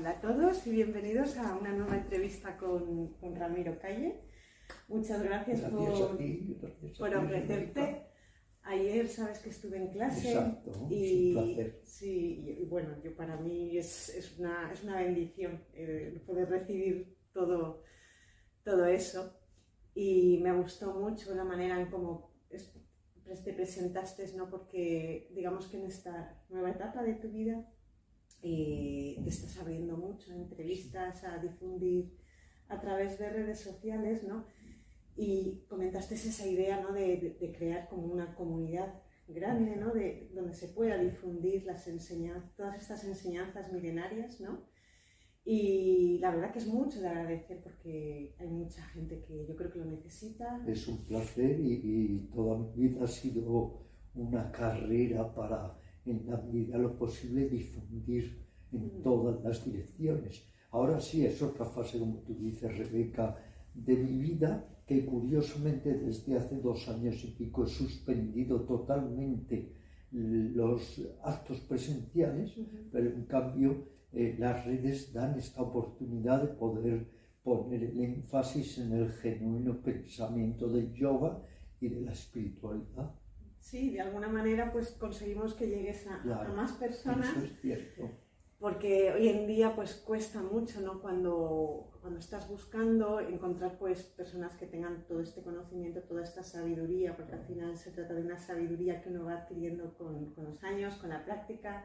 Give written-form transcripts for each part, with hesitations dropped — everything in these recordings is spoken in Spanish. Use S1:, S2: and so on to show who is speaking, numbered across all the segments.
S1: Hola a todos y bienvenidos a una nueva entrevista con Ramiro Calle. Muchas gracias por ofrecerte. Ayer sabes que estuve en clase.
S2: Exacto,
S1: y
S2: es un placer.
S1: Sí, y bueno, para mí es una bendición poder recibir todo eso. Y me gustó mucho la manera en cómo te presentaste, ¿no? Porque digamos que en esta nueva etapa de tu vida te estás abriendo mucho a entrevistas, a difundir a través de redes sociales, ¿no? Y comentaste esa idea, ¿no? de crear como una comunidad grande, ¿no? Donde se pueda difundir todas estas enseñanzas milenarias, ¿no? Y la verdad que es mucho de agradecer porque hay mucha gente que yo creo que lo necesita.
S2: Es un placer y toda mi vida ha sido una carrera para, en la medida de lo posible, difundir en todas las direcciones. Ahora sí, es otra fase, como tú dices, Rebeca, de mi vida, que curiosamente desde hace 2 años y pico he suspendido totalmente los actos presenciales, pero en cambio las redes dan esta oportunidad de poder poner el énfasis en el genuino pensamiento del yoga y de la espiritualidad.
S1: Sí, de alguna manera pues conseguimos que llegues a más personas.
S2: Eso es cierto.
S1: Porque hoy en día pues cuesta mucho, ¿no? Cuando estás buscando encontrar pues personas que tengan todo este conocimiento, toda esta sabiduría, porque al final se trata de una sabiduría que uno va adquiriendo con los años, con la práctica,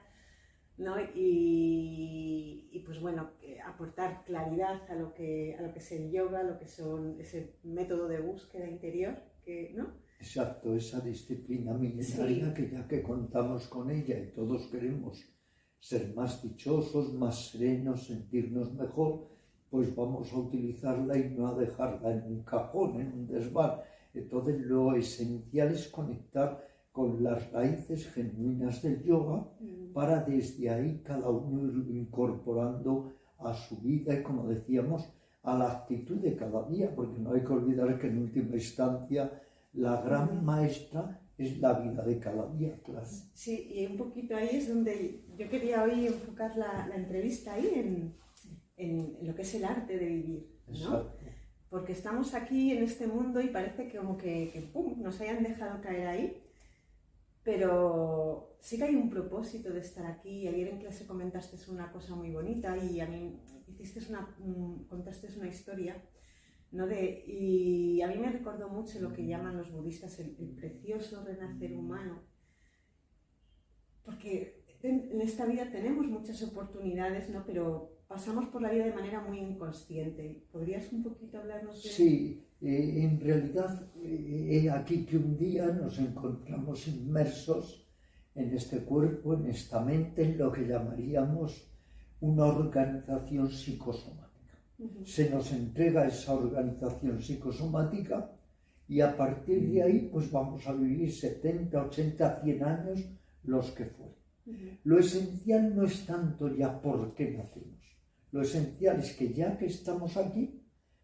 S1: ¿no? Y pues bueno, aportar claridad a lo que es el yoga, lo que son ese método de búsqueda interior, ¿no?
S2: Exacto, esa disciplina milenaria, sí, que ya que contamos con ella y todos queremos ser más dichosos, más serenos, sentirnos mejor, pues vamos a utilizarla y no a dejarla en un cajón, en un desván. Entonces lo esencial es conectar con las raíces genuinas del yoga para desde ahí cada uno ir incorporando a su vida y, como decíamos, a la actitud de cada día, porque no hay que olvidar que en última instancia la gran maestra es la vida de cada día, claro.
S1: Sí, y un poquito ahí es donde yo quería hoy enfocar la entrevista ahí en lo que es el arte de vivir, ¿no?
S2: Exacto.
S1: Porque estamos aquí en este mundo y parece que como que ¡pum!, nos hayan dejado caer ahí, pero sí que hay un propósito de estar aquí. Ayer en clase comentaste una cosa muy bonita y a mí contaste una historia, ¿no? Y a mí me recordó mucho lo que llaman los budistas el precioso renacer humano, porque en esta vida tenemos muchas oportunidades, ¿no? Pero pasamos por la vida de manera muy inconsciente. ¿Podrías un poquito hablarnos de...?
S2: Sí, en realidad aquí que un día nos encontramos inmersos en este cuerpo, en esta mente, en lo que llamaríamos una organización psicosomática. Se nos entrega esa organización psicosomática y a partir de ahí pues vamos a vivir 70, 80, 100 años, los que fueren. Lo esencial no es tanto ya por qué nacemos. Lo esencial es que ya que estamos aquí,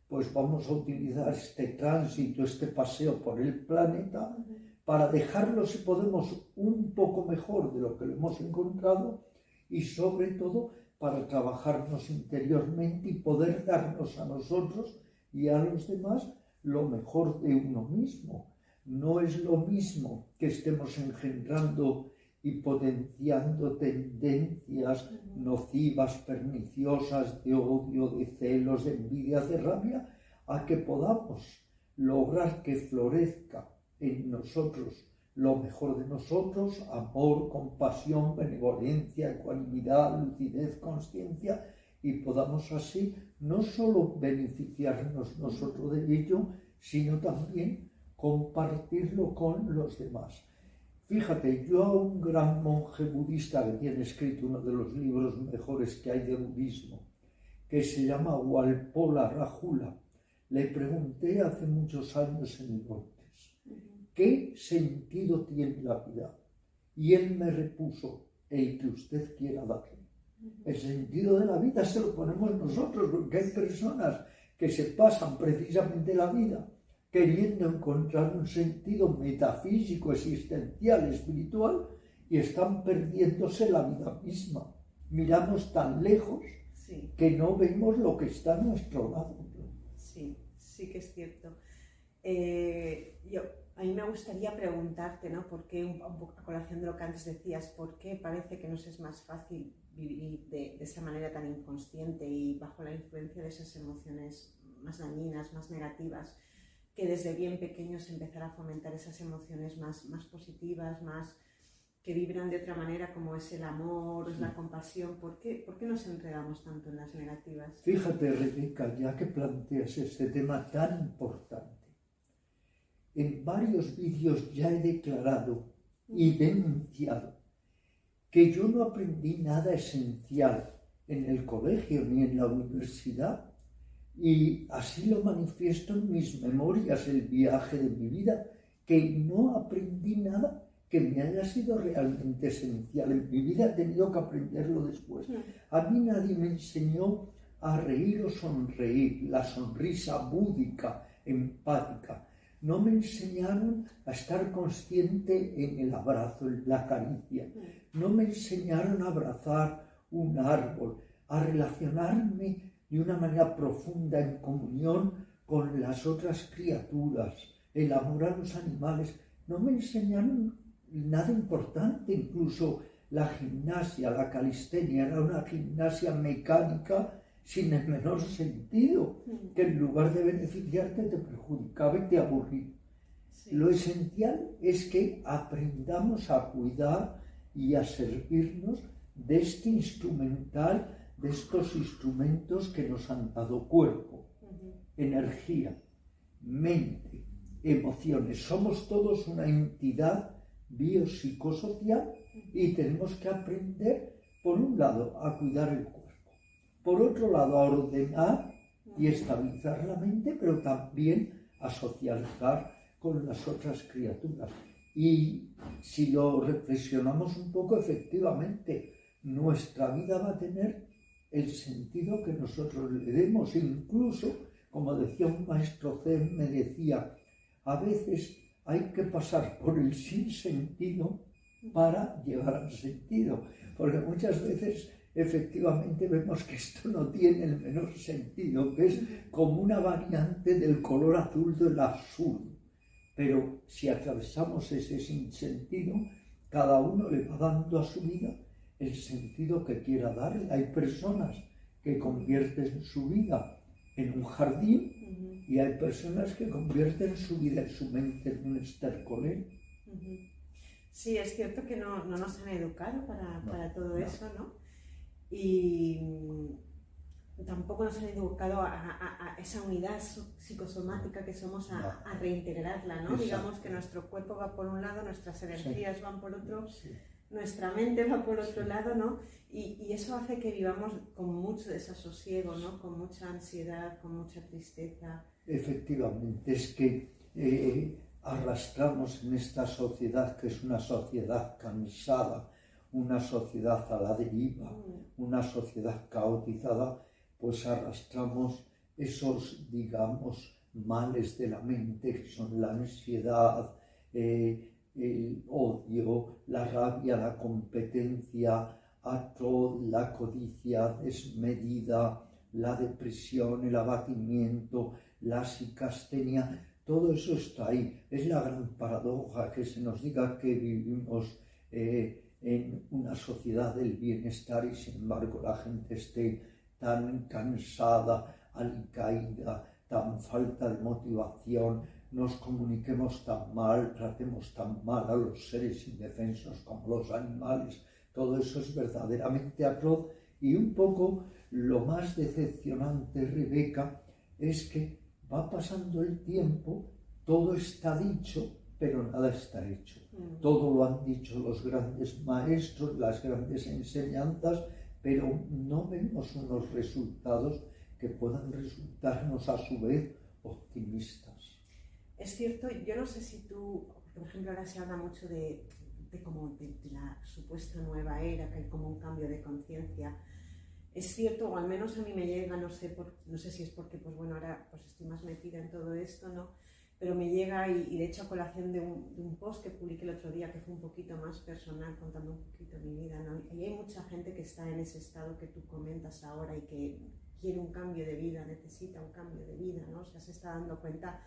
S2: pues vamos a utilizar este tránsito, este paseo por el planeta para dejarlo, si podemos, un poco mejor de lo que lo hemos encontrado y sobre todo para trabajarnos interiormente y poder darnos a nosotros y a los demás lo mejor de uno mismo. No es lo mismo que estemos engendrando y potenciando tendencias nocivas, perniciosas, de odio, de celos, de envidia, de rabia, a que podamos lograr que florezca en nosotros lo mejor de nosotros: amor, compasión, benevolencia, ecuanimidad, lucidez, consciencia, y podamos así no solo beneficiarnos nosotros de ello, sino también compartirlo con los demás. Fíjate, yo a un gran monje budista que tiene escrito uno de los libros mejores que hay de budismo, que se llama Walpola Rahula, le pregunté hace muchos años en Londres, ¿qué sentido tiene la vida? Y él me repuso: el que usted quiera darle. El sentido de la vida se lo ponemos nosotros, porque hay personas que se pasan precisamente la vida queriendo encontrar un sentido metafísico, existencial, espiritual, y están perdiéndose la vida misma. Miramos tan lejos
S1: sí.
S2: que no vemos lo que está a nuestro lado.
S1: Sí, sí que es cierto. A mí me gustaría preguntarte, ¿no? ¿Por qué, un poco a colación de lo que antes decías, por qué parece que nos es más fácil vivir de esa manera tan inconsciente y bajo la influencia de esas emociones más dañinas, más negativas, que desde bien pequeños empezar a fomentar esas emociones más positivas, más que vibran de otra manera, como es el amor, es la compasión? ¿Por qué nos enredamos tanto en las negativas?
S2: Fíjate, Rebeca, ya que planteas este tema tan importante, en varios vídeos ya he declarado y denunciado que yo no aprendí nada esencial en el colegio ni en la universidad, y así lo manifiesto en mis memorias, el viaje de mi vida, que no aprendí nada que me haya sido realmente esencial en mi vida. He tenido que aprenderlo después. A mí nadie me enseñó a reír o sonreír, la sonrisa búdica, empática. No me enseñaron a estar consciente en el abrazo, en la caricia. No me enseñaron a abrazar un árbol, a relacionarme de una manera profunda en comunión con las otras criaturas, el amor a los animales. No me enseñaron nada importante. Incluso la gimnasia, la calistenia, era una gimnasia mecánica sin el menor sentido, que en lugar de beneficiarte te perjudicaba y te aburría. Sí. Lo esencial es que aprendamos a cuidar y a servirnos de este instrumental, de estos instrumentos que nos han dado cuerpo, energía, mente, emociones. Somos todos una entidad biopsicosocial y tenemos que aprender, por un lado, a cuidar el cuerpo, por otro lado, a ordenar y estabilizar la mente, pero también a socializar con las otras criaturas. Y si lo reflexionamos un poco, efectivamente, nuestra vida va a tener el sentido que nosotros le demos. Incluso, como decía un maestro zen, me decía, a veces hay que pasar por el sinsentido para llegar al sentido, porque muchas veces efectivamente vemos que esto no tiene el menor sentido, que es como una variante del color azul del azul. Pero si atravesamos ese sinsentido, cada uno le va dando a su vida el sentido que quiera darle. Hay personas que convierten su vida en un jardín y hay personas que convierten su vida y su mente en un estercolero.
S1: Sí, es cierto que no nos han educado para todo eso, ¿no? Y tampoco nos han educado a esa unidad psicosomática que somos a reintegrarla, ¿no? Exacto. Digamos que nuestro cuerpo va por un lado, nuestras energías van por otro, nuestra mente va por otro lado, ¿no? Y eso hace que vivamos con mucho desasosiego, ¿no? Con mucha ansiedad, con mucha tristeza.
S2: Efectivamente, es que arrastramos en esta sociedad, que es una sociedad cansada, una sociedad a la deriva, una sociedad caotizada, pues arrastramos esos, digamos, males de la mente, que son la ansiedad, el odio, la rabia, la competencia atroz, la codicia desmedida, la depresión, el abatimiento, la psicastenia. Todo eso está ahí. Es la gran paradoja que se nos diga que vivimos en una sociedad del bienestar y sin embargo la gente esté tan cansada, alicaída, tan falta de motivación, nos comuniquemos tan mal, tratemos tan mal a los seres indefensos como los animales. Todo eso es verdaderamente atroz. Y un poco lo más decepcionante, Rebeca, es que va pasando el tiempo, todo está dicho, pero nada está hecho. Todo lo han dicho los grandes maestros, las grandes enseñanzas, pero no vemos unos resultados que puedan resultarnos a su vez optimistas.
S1: Es cierto, yo no sé si tú, por ejemplo, ahora se habla mucho de la supuesta nueva era, que hay como un cambio de conciencia. Es cierto, o al menos a mí me llega, no sé si es porque, pues bueno, ahora pues estoy más metida en todo esto, ¿no? pero me llega y de hecho a colación de un post que publiqué el otro día que fue un poquito más personal, contando un poquito mi vida, ¿no? Y hay mucha gente que está en ese estado que tú comentas ahora y que quiere un cambio de vida, necesita un cambio de vida, ¿no? O sea, se está dando cuenta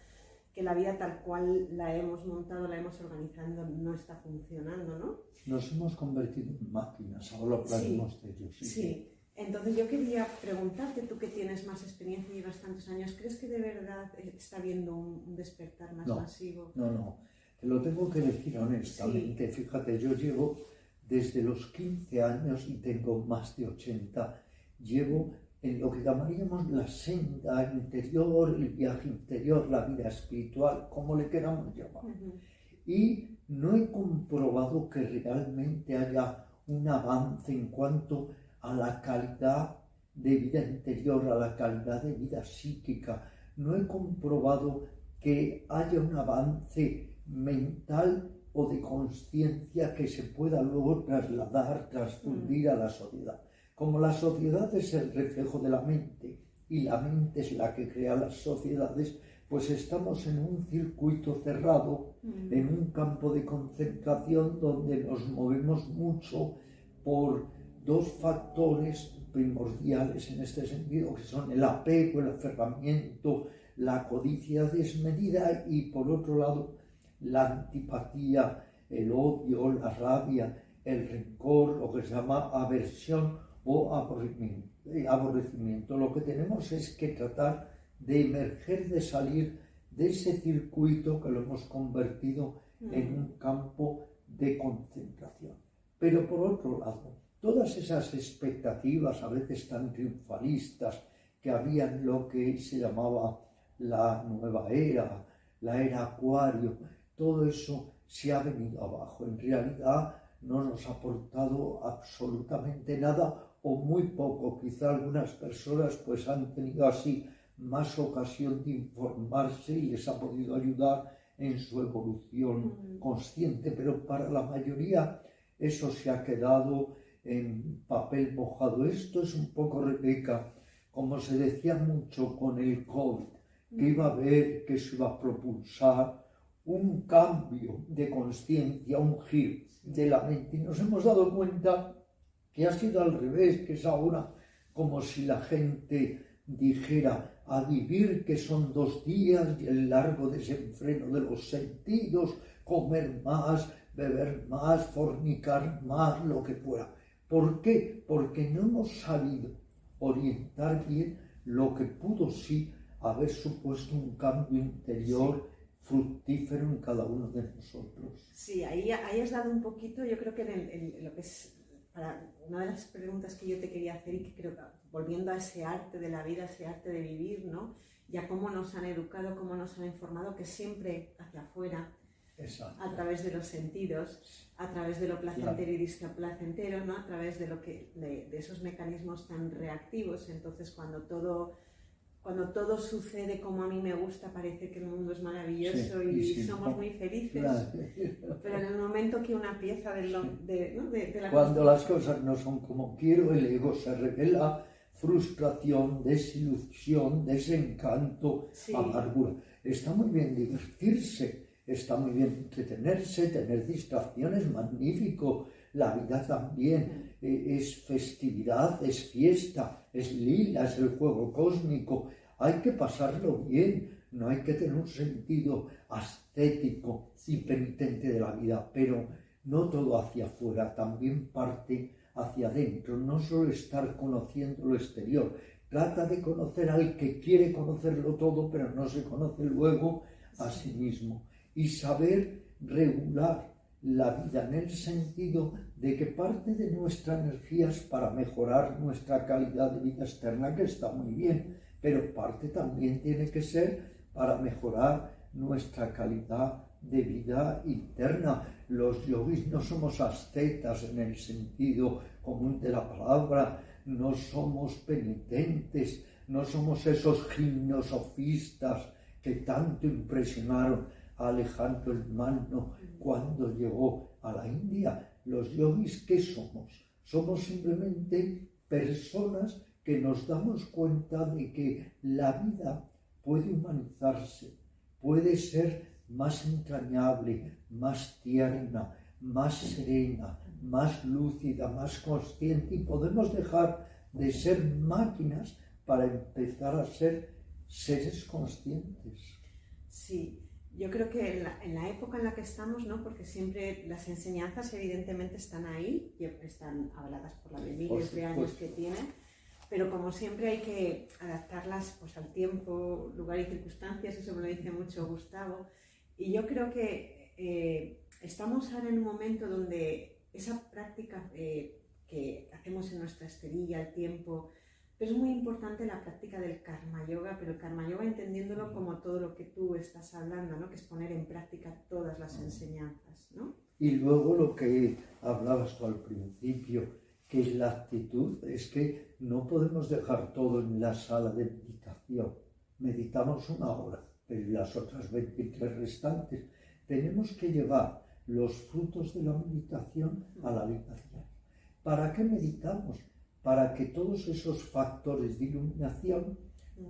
S1: que la vida tal cual la hemos montado, la hemos organizado, no está funcionando, ¿no?
S2: Nos hemos convertido en máquinas, ahora hablaremos de ello.
S1: Sí. Entonces yo quería preguntarte, tú que tienes más experiencia y llevas tantos años, ¿crees que de verdad está habiendo un despertar más masivo?
S2: No, te lo tengo que decir honestamente. Sí. Fíjate, yo llevo desde los 15 años y tengo más de 80, llevo en lo que llamaríamos la senda interior, el viaje interior, la vida espiritual, como le queramos llamar. Y no he comprobado que realmente haya un avance en cuanto a la calidad de vida interior, a la calidad de vida psíquica. No he comprobado que haya un avance mental o de conciencia que se pueda luego trasladar, transfundir a la sociedad. Como la sociedad es el reflejo de la mente y la mente es la que crea las sociedades, pues estamos en un circuito cerrado, en un campo de concentración donde nos movemos mucho por dos factores primordiales en este sentido, que son el apego, el aferramiento, la codicia desmedida y, por otro lado, la antipatía, el odio, la rabia, el rencor, lo que se llama aversión o aborrecimiento. Lo que tenemos es que tratar de emerger, de salir de ese circuito que lo hemos convertido en un campo de concentración. Pero por otro lado, todas esas expectativas, a veces tan triunfalistas, que había en lo que se llamaba la nueva era, la era Acuario, todo eso se ha venido abajo. En realidad no nos ha aportado absolutamente nada o muy poco. Quizá algunas personas pues han tenido así más ocasión de informarse y les ha podido ayudar en su evolución consciente, pero para la mayoría eso se ha quedado en papel mojado. Esto es un poco, Rebeca, como se decía mucho con el COVID, que iba a haber, que se iba a propulsar un cambio de conciencia, un giro de la mente. Y nos hemos dado cuenta que ha sido al revés, que es ahora como si la gente dijera a vivir, que son 2 días y el largo desenfreno de los sentidos, comer más, beber más, fornicar más, lo que fuera. ¿Por qué? Porque no hemos sabido orientar bien lo que pudo sí haber supuesto un cambio interior fructífero en cada uno de nosotros.
S1: Sí, ahí has dado un poquito, yo creo que en lo que es para una de las preguntas que yo te quería hacer y que creo que volviendo a ese arte de la vida, ese arte de vivir, ¿no? Ya cómo nos han educado, cómo nos han informado, que siempre hacia afuera,
S2: exacto,
S1: a través de los sentidos, a través de lo placentero y displacentero, ¿no? A través de esos mecanismos tan reactivos. Entonces cuando todo sucede como a mí me gusta, parece que el mundo es maravilloso y somos muy felices. Claro. Pero en el momento que una pieza de la...
S2: Cuando las cosas no son como quiero, el ego se revela, frustración, desilusión, desencanto, amargura. Está muy bien divertirse, está muy bien entretenerse, tener distracciones, magnífico. La vida también es festividad, es fiesta, es lila, es el juego cósmico. Hay que pasarlo bien, no hay que tener un sentido ascético y penitente de la vida, pero no todo hacia afuera, también parte hacia adentro. No solo estar conociendo lo exterior, trata de conocer al que quiere conocerlo todo, pero no se conoce luego a sí mismo. Y saber regular la vida en el sentido de que parte de nuestra energía es para mejorar nuestra calidad de vida externa, que está muy bien, pero parte también tiene que ser para mejorar nuestra calidad de vida interna. Los yogis no somos ascetas en el sentido común de la palabra, no somos penitentes, no somos esos gimnosofistas que tanto impresionaron a Alejandro el Magno cuando llegó a la India. Los yogis, ¿qué somos? Somos simplemente personas que nos damos cuenta de que la vida puede humanizarse, puede ser más entrañable, más tierna, más serena, más lúcida, más consciente, y podemos dejar de ser máquinas para empezar a ser seres conscientes.
S1: Sí, yo creo que en la época en la que estamos, ¿no? Porque siempre las enseñanzas evidentemente están ahí, están avaladas por la de miles de años que tienen, pero como siempre hay que adaptarlas pues, al tiempo, lugar y circunstancias, eso me lo dice mucho Gustavo, y yo creo que estamos ahora en un momento donde esa práctica que hacemos en nuestra esterilla, el tiempo, pero es muy importante la práctica del karma yoga, pero el karma yoga entendiéndolo como todo lo que tú estás hablando, ¿no? Que es poner en práctica todas las enseñanzas, ¿no?
S2: Y luego lo que hablabas tú al principio, que es la actitud, es que no podemos dejar todo en la sala de meditación. Meditamos 1 hora, pero las otras 23 restantes tenemos que llevar los frutos de la meditación a la vida diaria. ¿Para qué meditamos? Para que todos esos factores de iluminación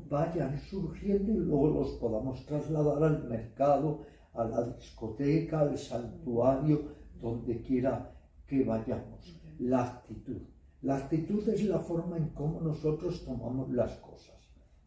S2: vayan surgiendo y luego los podamos trasladar al mercado, a la discoteca, al santuario, donde quiera que vayamos. La actitud. La actitud es la forma en cómo nosotros tomamos las cosas.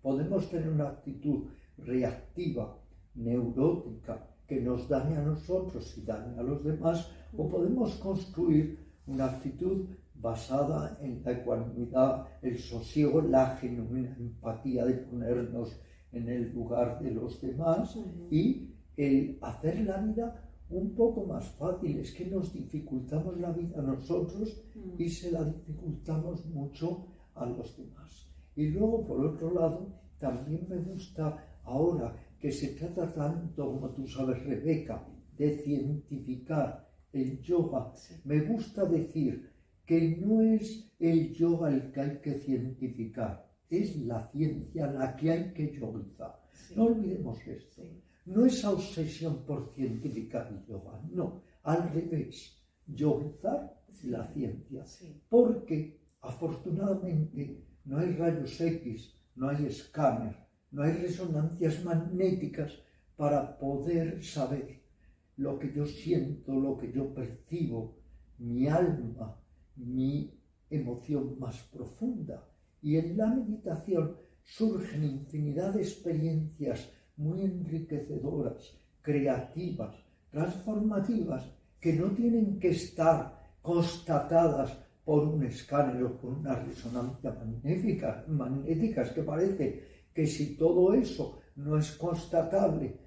S2: Podemos tener una actitud reactiva, neurótica, que nos dañe a nosotros y dañe a los demás, o podemos construir una actitud basada en la ecuanimidad, el sosiego, la genuina empatía de ponernos en el lugar de los demás y el hacer la vida un poco más fácil. Es que nos dificultamos la vida a nosotros y se la dificultamos mucho a los demás. Y luego, por otro lado, también me gusta ahora que se trata tanto, como tú sabes, Rebeca, de cientificar el yoga. Me gusta decir que no es el yoga el que hay que cientificar, es la ciencia la que hay que yogizar. No olvidemos esto. No es obsesión por cientificar el yoga, no, al revés, yogizar la ciencia. Porque afortunadamente no hay rayos X, no hay escáner, no hay resonancias magnéticas para poder saber lo que yo siento, lo que yo percibo, mi alma, mi emoción más profunda. Y en la meditación surgen infinidad de experiencias muy enriquecedoras, creativas, transformativas, que no tienen que estar constatadas por un escáner o por una resonancia magnética. Es que parece que si todo eso no es constatable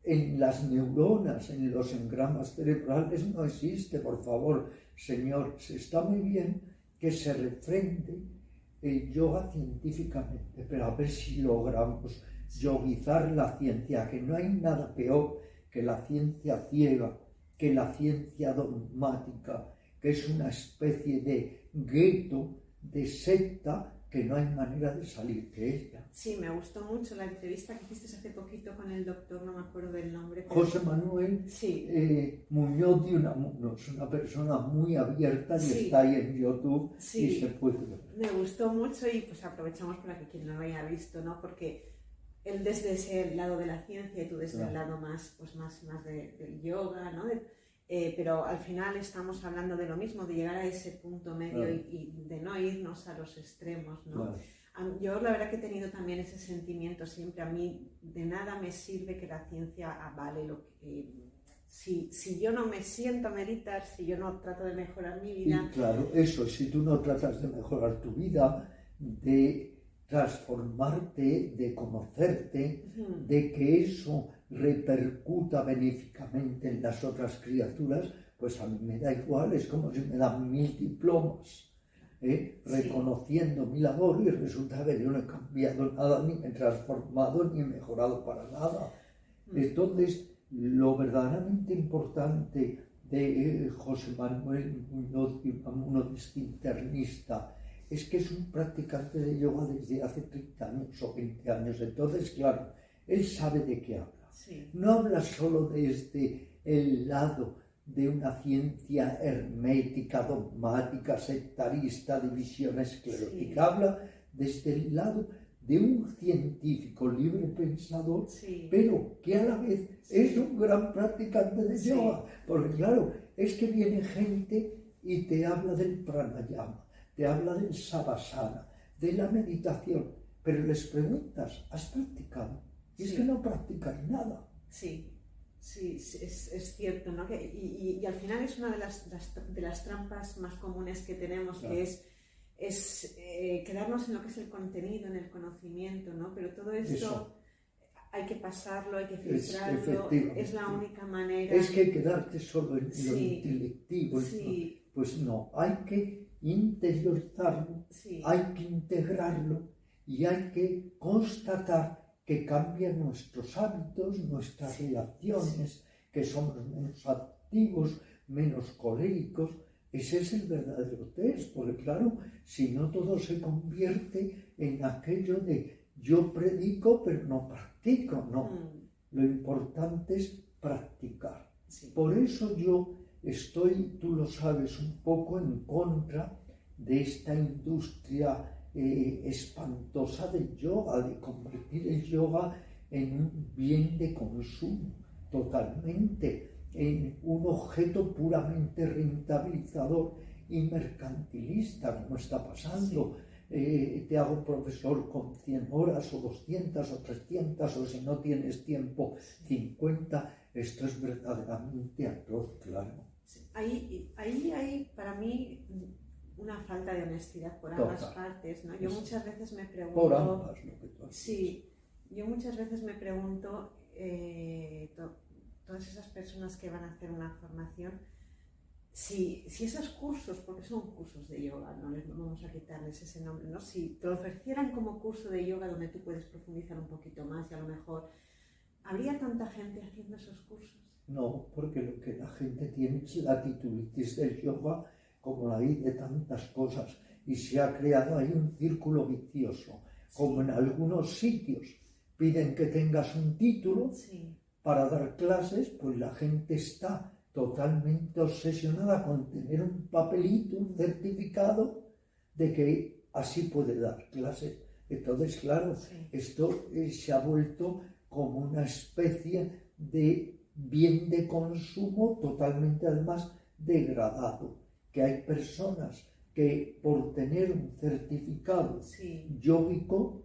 S2: en las neuronas, en los engramas cerebrales, no existe. Por favor, Señor, está muy bien que se refrende el yoga científicamente, pero a ver si logramos yogizar la ciencia, que no hay nada peor que la ciencia ciega, que la ciencia dogmática, que es una especie de gueto, de secta, que no hay manera de salir de ella.
S1: Sí, me gustó mucho la entrevista que hiciste hace poquito con el doctor, no me acuerdo del nombre. Pero...
S2: José Manuel Muñoz de Unamuno, es una persona muy abierta y está ahí en YouTube y se puede ver.
S1: Me gustó mucho y pues aprovechamos para que quien no lo haya visto, ¿no? Porque él desde ese lado de la ciencia y tú desde el lado más del yoga, ¿no? Pero al final estamos hablando de lo mismo, de llegar a ese punto medio y de no irnos a los extremos, ¿no? Yo la verdad que he tenido también ese sentimiento siempre. A mí de nada me sirve que la ciencia avale lo que... Si yo no me siento a meditar, si yo no trato de mejorar mi vida...
S2: Y claro, eso, si tú no tratas de mejorar tu vida, de transformarte, de conocerte, de que eso repercuta benéficamente en las otras criaturas, pues a mí me da igual, es como si me dan 1000 diplomas, reconociendo mi labor, y resulta que yo no he cambiado nada, ni me he transformado, ni he mejorado para nada. Entonces, lo verdaderamente importante de José Manuel Muñoz de Unamuno, este internista, es que es un practicante de yoga desde hace 30 años o 20 años. Entonces, claro, él sabe de qué habla. No habla solo desde el lado de una ciencia hermética, dogmática, sectarista, división esclerótica. Habla desde el lado de un científico libre pensador,
S1: sí,
S2: pero que a la vez es un gran practicante de
S1: sí,
S2: yoga. Porque claro, es que viene gente y te habla del pranayama, te habla del savasana, de la meditación, pero les preguntas, ¿has practicado? Y es que no practicas nada.
S1: sí, sí, es cierto, ¿no? Y al final es una de las trampas más comunes que tenemos,
S2: Claro.
S1: que es quedarnos en lo que es el contenido, en el conocimiento, ¿no? Pero todo esto
S2: Eso.
S1: hay que pasarlo, hay que filtrarlo,
S2: Efectivamente.
S1: es la única manera.
S2: Es que quedarte solo en lo
S1: Sí,
S2: intelectivo,
S1: sí,
S2: pues no, hay que interiorizarlo,
S1: sí,
S2: hay que integrarlo y hay que constatar que cambian nuestros hábitos, nuestras reacciones, que somos menos activos, menos coléricos. Ese es el verdadero test, porque claro, si no todo se convierte en aquello de yo predico pero no practico, no. Lo importante es practicar.
S1: sí,
S2: Por eso yo estoy, tú lo sabes, un poco en contra de esta industria espantosa del yoga, de convertir el yoga en un bien de consumo, totalmente, en un objeto puramente rentabilizador y mercantilista, como está pasando. Te hago profesor con 100 horas o 200 o 300 o si no tienes tiempo 50. Esto es verdaderamente atroz, claro.
S1: Ahí hay para mí una falta de honestidad por ambas partes, ¿no? Yo muchas veces me pregunto...
S2: Por ambas, lo que tú has dicho.
S1: Sí, yo muchas veces me pregunto, todas esas personas que van a hacer una formación, si esos cursos, porque son cursos de yoga, no les vamos a quitarles ese nombre, ¿no? Si te lo ofrecieran como curso de yoga donde tú puedes profundizar un poquito más y a lo mejor, ¿habría tanta gente haciendo esos cursos?
S2: No, porque lo que la gente tiene es la titulitis del yoga, como la hay de tantas cosas, y se ha creado ahí un círculo vicioso, como en algunos sitios piden que tengas un título para dar clases, pues la gente está totalmente obsesionada con tener un papelito, un certificado de que así puede dar clases. Entonces, claro, esto se ha vuelto como una especie de bien de consumo totalmente además degradado, que hay personas que por tener un certificado yógico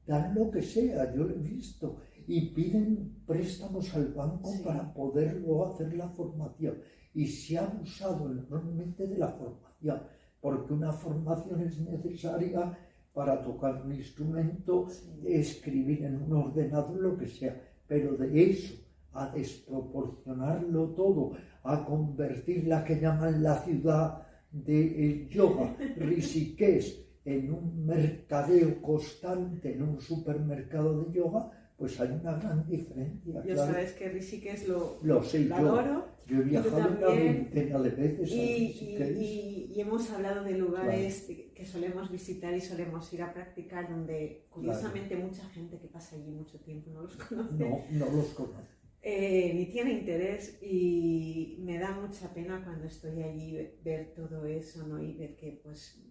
S2: dan lo que sea, yo lo he visto, y piden préstamos al banco para poder luego hacer la formación. Y se ha abusado enormemente de la formación, porque una formación es necesaria para tocar un instrumento, escribir en un ordenador, lo que sea, pero de eso a desproporcionarlo todo, a convertir la que llaman la ciudad del yoga, Rishikesh, en un mercadeo constante, en un supermercado de yoga, pues hay una gran diferencia.
S1: Ya
S2: claro.
S1: Sabes que Rishikesh lo
S2: sé,
S1: lo adoro.
S2: Yo he viajado una veintena de veces a Rishikesh.
S1: Y hemos hablado de lugares que solemos visitar y solemos ir a practicar, donde curiosamente mucha gente que pasa allí mucho tiempo no los conoce.
S2: No los conoce.
S1: Ni tiene interés, y me da mucha pena cuando estoy allí ver todo eso, ¿no? Y ver que pues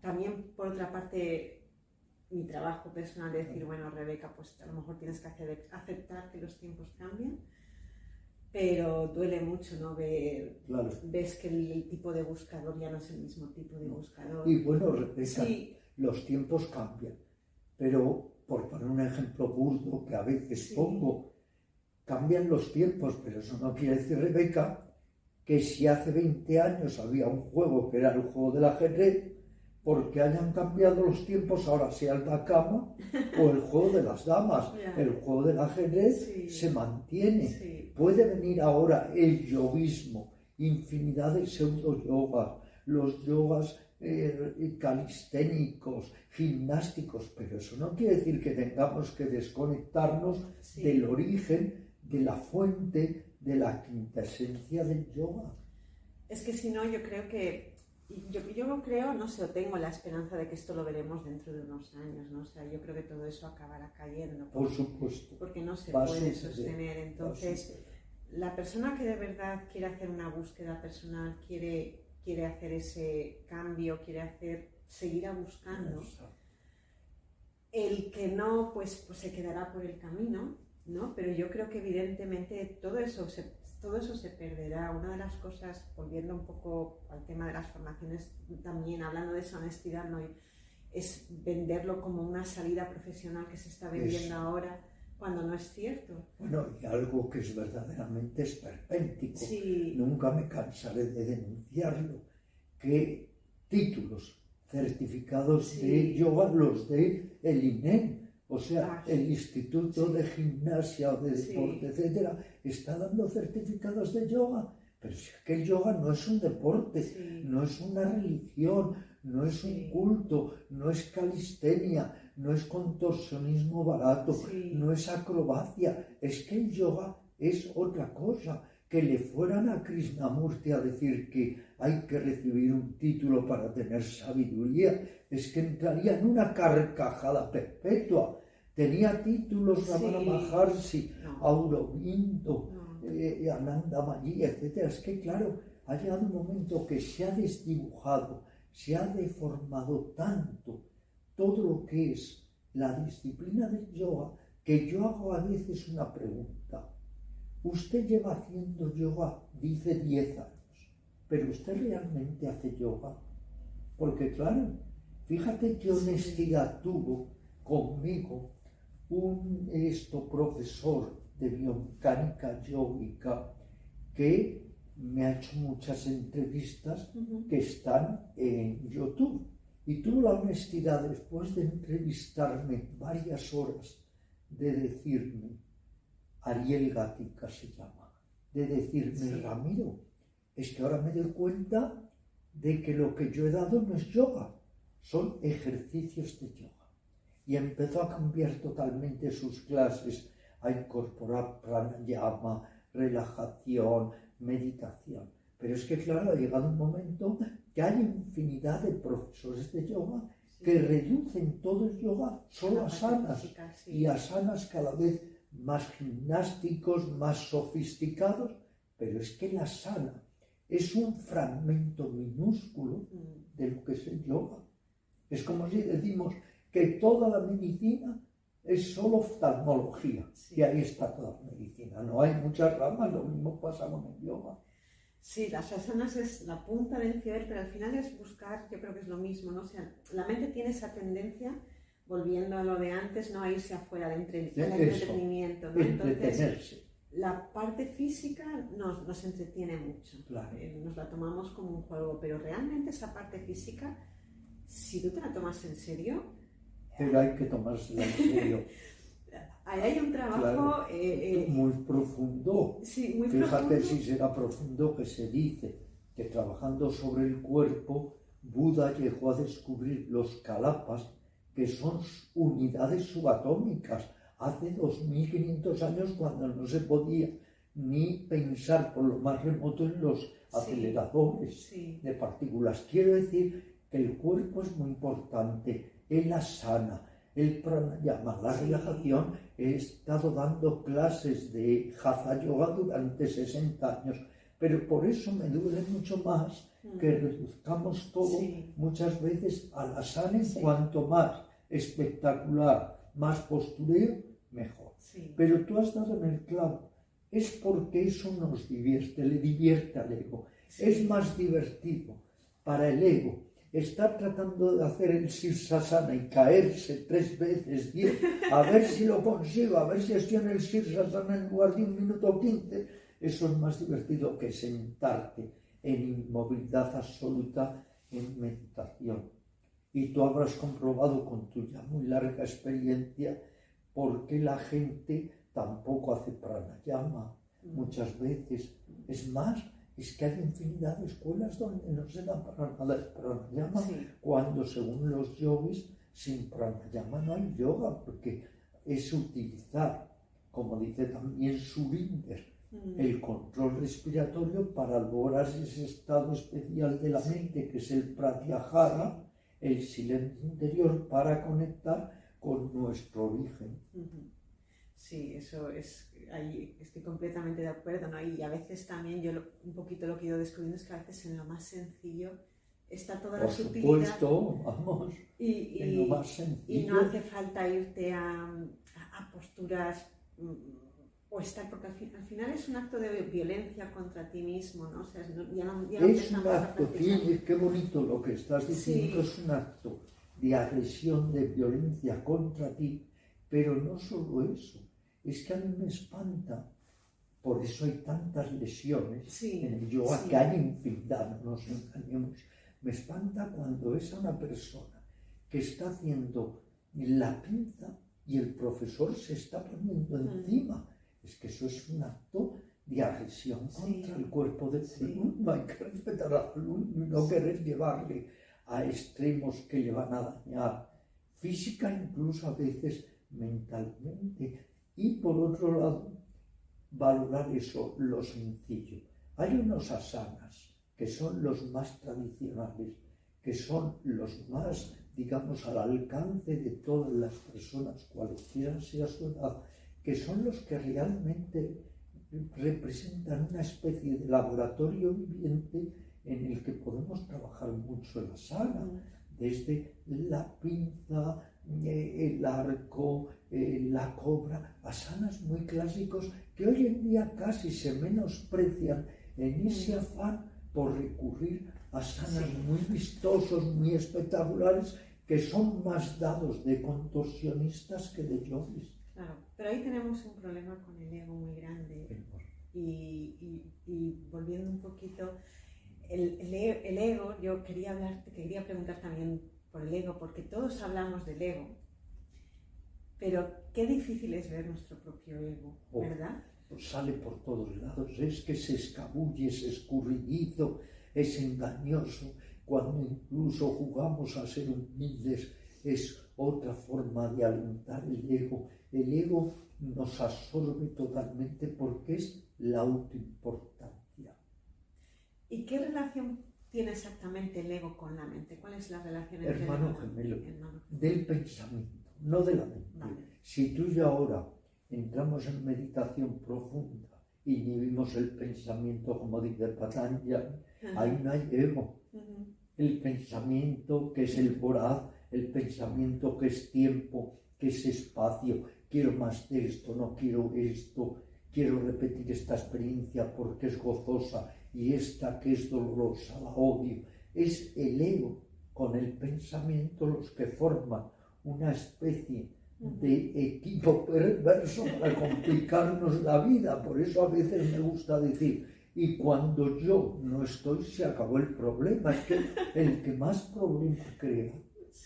S1: también por otra parte mi trabajo personal de decir, bueno, Rebeca, pues a lo mejor tienes que aceptar que los tiempos cambian, pero duele mucho, ¿no? Ves que el tipo de buscador ya no es el mismo tipo de buscador.
S2: Y bueno, Rebeca, los tiempos cambian, pero por poner un ejemplo burdo que a veces pongo, cambian los tiempos, pero eso no quiere decir, Rebeca, que si hace 20 años había un juego que era el juego del ajedrez, porque hayan cambiado los tiempos, ahora sea el backgammon o el juego de las damas. El juego del ajedrez se mantiene. Puede venir ahora el yoguismo, infinidad de pseudo-yogas, los yogas calisténicos, gimnásticos, pero eso no quiere decir que tengamos que desconectarnos del origen, de la fuente, de la quintesencia del yoga.
S1: Es que si no, yo creo que yo no creo, no sé, o tengo la esperanza de que esto lo veremos dentro de unos años, ¿no? O sea, yo creo que todo eso acabará cayendo.
S2: Por supuesto.
S1: Porque no se puede sostener. Entonces, la persona que de verdad quiere hacer una búsqueda personal, quiere hacer ese cambio, seguir buscando, El que no, pues se quedará por el camino, ¿no? Pero yo creo que evidentemente todo eso se perderá. Una de las cosas, volviendo un poco al tema de las formaciones, también hablando de esa honestidad, ¿no? Es venderlo como una salida profesional que se está vendiendo ahora, cuando no es cierto.
S2: Bueno, y algo que es verdaderamente esperpéntico,
S1: Sí.
S2: nunca me cansaré de denunciarlo, que títulos certificados de yoga, los de el INEM, o sea, el Instituto de Gimnasia o de Deporte, etcétera, está dando certificados de yoga. Pero si es que el yoga no es un deporte, no es una religión, no es un culto, no es calistenia, no es contorsionismo barato, no es acrobacia. Es que el yoga es otra cosa. Que le fueran a Krishnamurti a decir que hay que recibir un título para tener sabiduría, es que entraría en una carcajada perpetua. Tenía títulos Ramana Maharshi, Aurobindo, Ananda Mayi, etc. Es que, claro, ha llegado un momento que se ha desdibujado, se ha deformado tanto todo lo que es la disciplina del yoga, que yo hago a veces una pregunta. Usted lleva haciendo yoga, dice 10 años, pero ¿usted realmente hace yoga? Porque claro, fíjate qué honestidad tuvo conmigo un profesor de biomecánica yógica que me ha hecho muchas entrevistas que están en YouTube. Y tuvo la honestidad, después de entrevistarme varias horas, de decirme, Ariel Gatica se llama, de decirme, Ramiro, es que ahora me doy cuenta de que lo que yo he dado no es yoga, son ejercicios de yoga. Y empezó a cambiar totalmente sus clases, a incorporar pranayama, relajación, meditación. Pero es que, claro, ha llegado un momento que hay infinidad de profesores de yoga que reducen todo el yoga solo a asanas, y asanas cada vez más gimnásticos, más sofisticados, pero es que la asana es un fragmento minúsculo de lo que es el yoga. Es como si decimos que toda la medicina es solo oftalmología, y ahí está toda la medicina. No hay muchas ramas, lo mismo pasa con el yoga.
S1: Sí, las asanas es la punta del iceberg, pero al final es buscar, yo creo que es lo mismo, ¿no? O sea, la mente tiene esa tendencia, volviendo a lo de antes, no a irse afuera, al entretenimiento, ¿no? Entonces, la parte física nos entretiene mucho, claro. Nos la tomamos como un juego, pero realmente esa parte física, si tú te la tomas en serio...
S2: Pero hay que tomársela en serio.
S1: Ahí hay un trabajo...
S2: muy profundo.
S1: Sí, muy
S2: Fíjate
S1: profundo.
S2: si será profundo, que se dice que trabajando sobre el cuerpo, Buda llegó a descubrir los kalapas, que son unidades subatómicas, hace 2500 años, cuando no se podía ni pensar por lo más remoto en los aceleradores de partículas. Quiero decir que el cuerpo es muy importante, el asana, el pranayama, la relajación. He estado dando clases de Hatha Yoga durante 60 años, pero por eso me duele mucho más que reduzcamos todo muchas veces al asana. En cuanto más espectacular, más postureo, mejor. Pero tú has dado en el clavo. Es porque eso nos divierte, le divierte al ego. Es más divertido para el ego estar tratando de hacer el Sirsasana y caerse 3 veces, 10, a ver si lo consigo, a ver si estoy en el Sirsasana en lugar de 1 minuto 15. Eso es más divertido que sentarte en inmovilidad absoluta, en meditación. Y tú habrás comprobado con tu ya muy larga experiencia por qué la gente tampoco hace pranayama muchas veces. Es más, es que hay infinidad de escuelas donde no se da pranayama, cuando según los yogis, sin pranayama no hay yoga, porque es utilizar, como dice también Surinder, el control respiratorio para lograr ese estado especial de la mente, que es el pratyahara, el silencio interior, para conectar con nuestro origen.
S1: Sí, eso es, ahí estoy completamente de acuerdo, ¿no? Y a veces también yo un poquito lo que he ido descubriendo es que a veces en lo más sencillo está toda
S2: por
S1: la sutilidad.
S2: supuesto, vamos, en lo más sencillo.
S1: Y no hace falta irte a posturas o estar, porque al final es un acto de violencia contra ti mismo, ¿no? O sea, ya no
S2: Es un acto, qué bonito lo que estás diciendo,
S1: sí.
S2: es un acto de agresión, de violencia contra ti, pero no solo eso, es que a mí me espanta, por eso hay tantas lesiones
S1: Sí,
S2: en el yoga,
S1: sí.
S2: que hay infinidad, no nos engañemos. Me espanta cuando es a una persona que está haciendo la pinza y el profesor se está poniendo encima. Es que eso es un acto de agresión contra el cuerpo del alumno. Hay que respetar al alumno y no querer llevarle a extremos que le van a dañar física, incluso a veces mentalmente. Y por otro lado, valorar eso, lo sencillo. Hay unos asanas que son los más tradicionales, que son los más, digamos, al alcance de todas las personas, cualquiera sea su edad, que son los que realmente representan una especie de laboratorio viviente en el que podemos trabajar mucho el asana, desde la pinza, el arco, la cobra, asanas muy clásicos que hoy en día casi se menosprecian en ese afán por recurrir a asanas muy vistosos, muy espectaculares, que son más dados de contorsionistas que de yogis.
S1: Claro, pero ahí tenemos un problema con el ego muy grande. Y volviendo un poquito, el ego, yo te quería preguntar también por el ego, porque todos hablamos del ego, pero qué difícil es ver nuestro propio ego, ¿verdad?
S2: Pues sale por todos lados, es que se escabulle, es escurridizo, es engañoso. Cuando incluso jugamos a ser humildes, es otra forma de alentar el ego. El ego nos absorbe totalmente porque es la autoimportancia.
S1: ¿Y qué relación tiene exactamente el ego con la mente? ¿Cuál es la relación entre
S2: hermano gemelo? Del pensamiento, no de la mente. Vale. Si tú y ahora entramos en meditación profunda y vivimos el pensamiento, como dice Patanjali, ahí no hay ego. El pensamiento que es el voraz, el pensamiento que es tiempo, que es espacio, quiero más de esto, no quiero esto, quiero repetir esta experiencia porque es gozosa y esta que es dolorosa, la odio. Es el ego con el pensamiento los que forman una especie de equipo perverso para complicarnos la vida. Por eso a veces me gusta decir, y cuando yo no estoy, se acabó el problema. Es que el que más problemas crea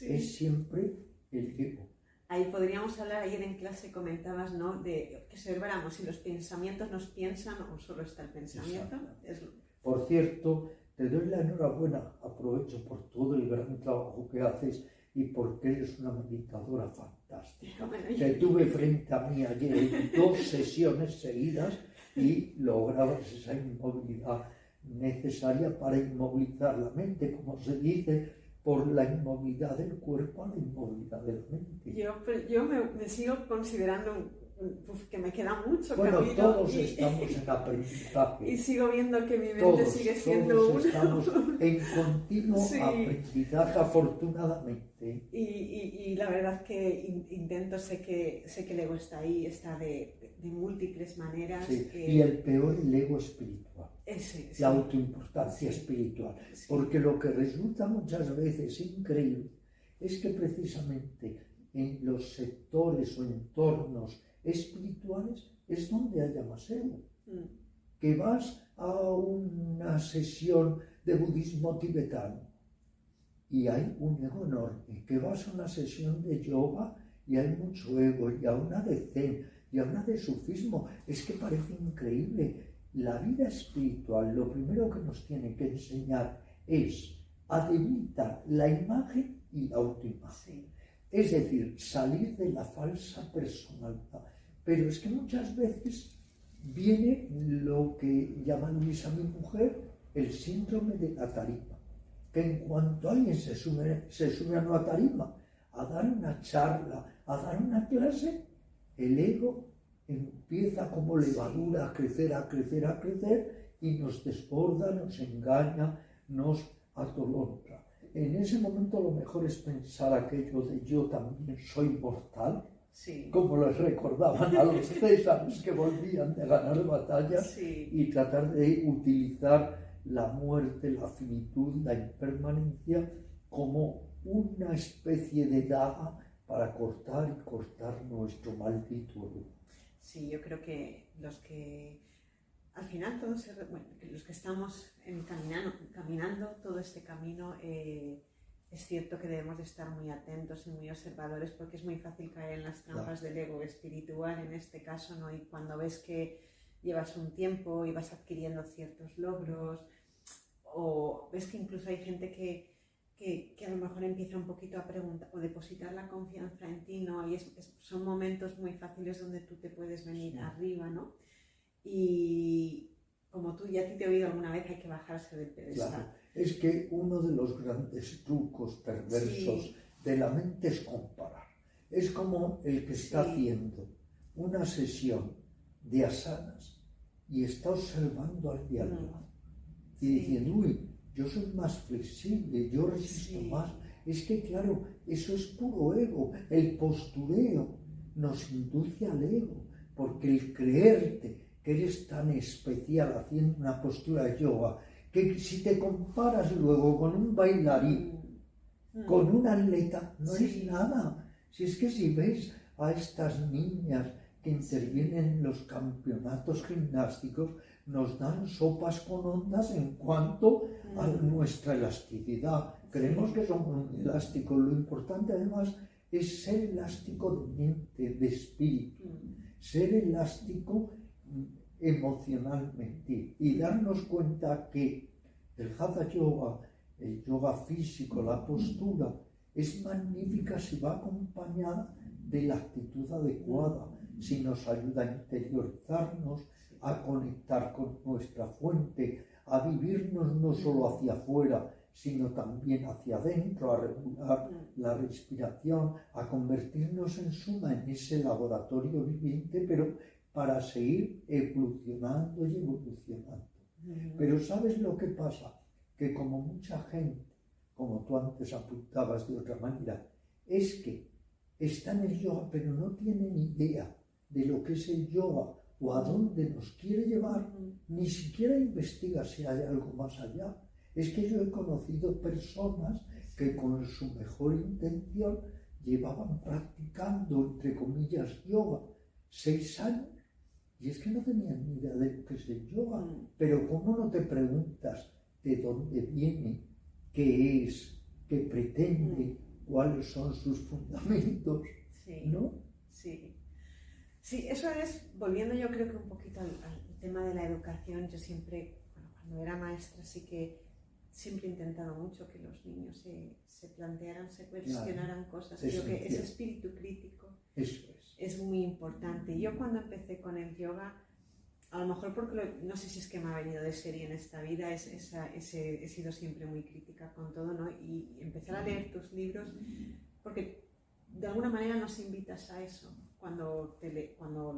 S2: es siempre el ego.
S1: Ahí podríamos hablar, ayer en clase comentabas, ¿no?, de que observáramos si los pensamientos nos piensan o solo está el pensamiento.
S2: Por cierto, te doy la enhorabuena, aprovecho por todo el gran trabajo que haces y porque eres una meditadora fantástica. Te tuve frente a mí ayer en 2 sesiones seguidas y lograbas esa inmovilidad necesaria para inmovilizar la mente, como se dice, por la inmovilidad del cuerpo a la inmovilidad de la mente.
S1: Yo me sigo considerando que me queda mucho
S2: camino. Todos estamos en aprendizaje.
S1: Y sigo viendo que mi mente sigue siendo
S2: todos estamos en continuo aprendizaje, afortunadamente.
S1: Y la verdad que intento, sé que el ego está ahí, está de múltiples maneras.
S2: Y el peor, el ego espiritual. La autoimportancia espiritual. Porque lo que resulta muchas veces increíble es que precisamente en los sectores o entornos espirituales es donde haya más ego. Que vas a una sesión de budismo tibetano y hay un ego enorme, que vas a una sesión de yoga y hay mucho ego, y a una de zen, y a una de sufismo. Es que parece increíble. La vida espiritual, lo primero que nos tiene que enseñar es a debilitar la imagen y la autoimagen. Es decir, salir de la falsa personalidad. Pero es que muchas veces viene lo que llama Luisa, mi mujer, el síndrome de la tarima. Que en cuanto alguien se sube a una tarima a dar una charla, a dar una clase, el ego empieza como levadura a crecer y nos desborda, nos engaña, nos atolontra. En ese momento lo mejor es pensar aquello de yo también soy mortal,
S1: Sí.
S2: como les recordaban a los césares que volvían de ganar batallas,
S1: Sí.
S2: y tratar de utilizar la muerte, la finitud, la impermanencia como una especie de daga para cortar y cortar nuestro maldito ego.
S1: Sí, yo creo que los que al final todos, bueno, los que estamos caminando todo este camino, es cierto que debemos de estar muy atentos y muy observadores, porque es muy fácil caer en las trampas del ego espiritual en este caso, ¿no? Y cuando ves que llevas un tiempo y vas adquiriendo ciertos logros, o ves que incluso hay gente que a lo mejor empieza un poquito a preguntar o depositar la confianza en ti, ¿no? Y son momentos muy fáciles donde tú te puedes venir arriba, ¿no? Y como tú ya te he oído alguna vez, hay que bajarse del pedestal.
S2: Claro. Es que uno de los grandes trucos perversos de la mente es comparar. Es como el que está haciendo una sesión de asanas y está observando al de al lado y diciendo, uy, yo soy más flexible, yo resisto más. Es que claro, eso es puro ego. El postureo nos induce al ego, porque el creerte que eres tan especial haciendo una postura de yoga, que si te comparas luego con un bailarín, con un atleta, no es nada. Si es que si ves a estas niñas que intervienen en los campeonatos gimnásticos, nos dan sopas con ondas en cuanto a nuestra elasticidad. Creemos que somos muy elásticos. Lo importante además es ser elástico de mente, de espíritu, ser elástico emocionalmente y darnos cuenta que el Hatha Yoga, el yoga físico, la postura, es magnífica si va acompañada de la actitud adecuada, si nos ayuda a interiorizarnos, a conectar con nuestra fuente, a vivirnos no solo hacia afuera, sino también hacia adentro, a regular la respiración, a convertirnos en suma en ese laboratorio viviente, pero para seguir evolucionando y evolucionando. Pero ¿sabes lo que pasa? Que como mucha gente, como tú antes apuntabas de otra manera, es que está en el yoga pero no tiene ni idea de lo que es el yoga o a dónde nos quiere llevar, ni siquiera investiga si hay algo más allá. Es que yo he conocido personas que con su mejor intención llevaban practicando, entre comillas, yoga 6 años, y es que no tenían ni idea de lo que es el yoga. Pero ¿cómo no te preguntas de dónde viene, qué es, qué pretende, cuáles son sus fundamentos? ¿No?
S1: Sí. Sí, eso es, volviendo yo creo que un poquito al tema de la educación, yo siempre, cuando era maestra, sí que siempre he intentado mucho que los niños se plantearan, se cuestionaran cosas. Creo que ese espíritu crítico es muy importante. Yo cuando empecé con el yoga, a lo mejor porque no sé si es que me ha venido de serie en esta vida, he sido siempre muy crítica con todo, ¿no? Y empezar a leer tus libros, porque de alguna manera nos invitas a eso. Cuando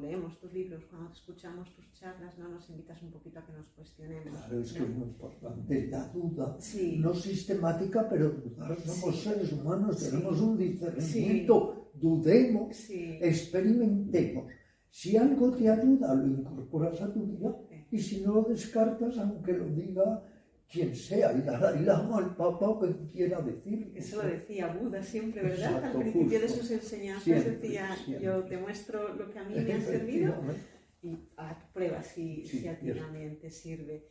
S1: leemos tus libros, cuando escuchamos tus charlas, ¿no? Nos invitas un poquito a que nos cuestionemos.
S2: Claro, es que es muy importante la duda, no sistemática, pero dudar. Somos seres humanos, tenemos un discernimiento, dudemos, experimentemos. Si algo te ayuda, lo incorporas a tu vida, y si no lo descartas, aunque lo diga quien sea, el Dalai Lama, el Papa o quien quiera decir.
S1: Eso lo decía Buda siempre, ¿verdad?
S2: Exacto,
S1: al principio
S2: justo.
S1: de sus enseñanzas
S2: Siempre.
S1: yo te muestro lo que a mí me ha servido y prueba si a ti también te sirve.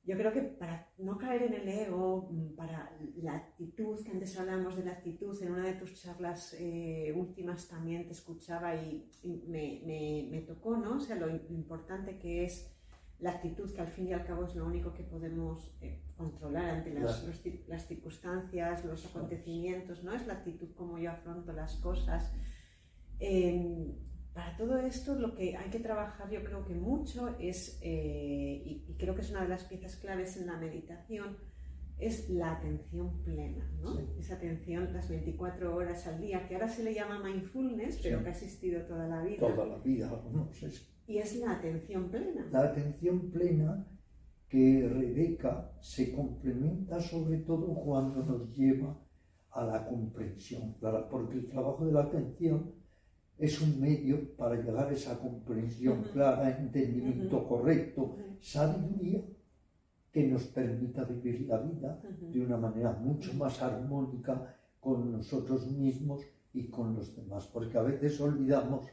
S1: Yo creo que para no caer en el ego, para la actitud, que antes hablábamos de la actitud, en una de tus charlas últimas también te escuchaba y me tocó, ¿no? O sea, lo importante que es la actitud, que al fin y al cabo es lo único que podemos controlar ante las circunstancias, los acontecimientos, ¿no? Es la actitud como yo afronto las cosas. Para todo esto lo que hay que trabajar, yo creo que mucho es, y creo que es una de las piezas claves en la meditación, es la atención plena, ¿no? Esa atención las 24 horas al día, que ahora se le llama mindfulness, pero que ha existido toda la vida.
S2: Toda la vida,
S1: Y es la atención plena.
S2: La atención plena que Rebeca se complementa sobre todo cuando nos lleva a la comprensión clara, porque el trabajo de la atención es un medio para llegar a esa comprensión clara, entendimiento correcto, sabiduría que nos permita vivir la vida de una manera mucho más armónica con nosotros mismos y con los demás, porque a veces olvidamos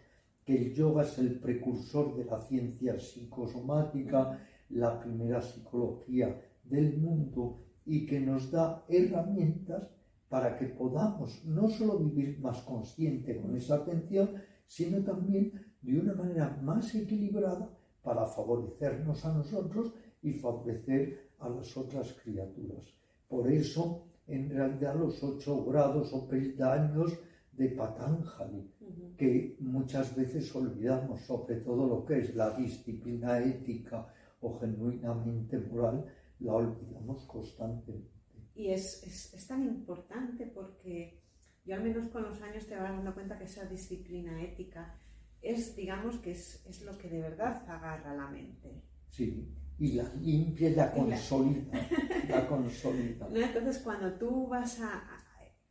S2: que el yoga es el precursor de la ciencia psicosomática, la primera psicología del mundo, y que nos da herramientas para que podamos no solo vivir más consciente con esa atención, sino también de una manera más equilibrada para favorecernos a nosotros y favorecer a las otras criaturas. Por eso, en realidad, los 8 grados o peldaños de Patanjali, que muchas veces olvidamos, sobre todo lo que es la disciplina ética o genuinamente moral, la olvidamos constantemente.
S1: Y es tan importante porque yo al menos con los años te vas dando cuenta que esa disciplina ética es, digamos, que es lo que de verdad agarra la mente.
S2: Sí, y la limpia y la consolida. La consolida.
S1: ¿No? Entonces, cuando tú vas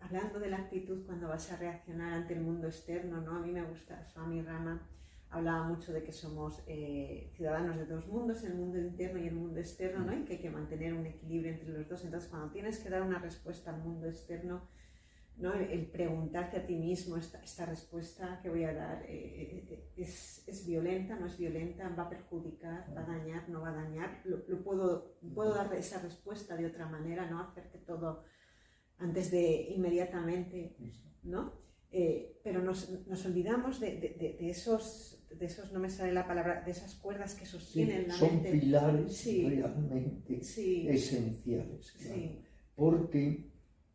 S1: hablando de la actitud, cuando vas a reaccionar ante el mundo externo, ¿no? A mí me gusta, Swami Rama hablaba mucho de que somos ciudadanos de dos mundos, el mundo interno y el mundo externo, ¿no? Y que hay que mantener un equilibrio entre los dos. Entonces, cuando tienes que dar una respuesta al mundo externo, ¿no? El preguntarte a ti mismo, esta respuesta que voy a dar, ¿es violenta, no es violenta? ¿Va a perjudicar, va a dañar, no va a dañar? ¿Puedo dar esa respuesta de otra manera, no hacerte todo antes de inmediatamente, ¿no? Pero nos olvidamos de esos, no me sale la palabra, de esas cuerdas que sostienen la mente.
S2: Son pilares realmente esenciales, claro.
S1: Sí.
S2: Porque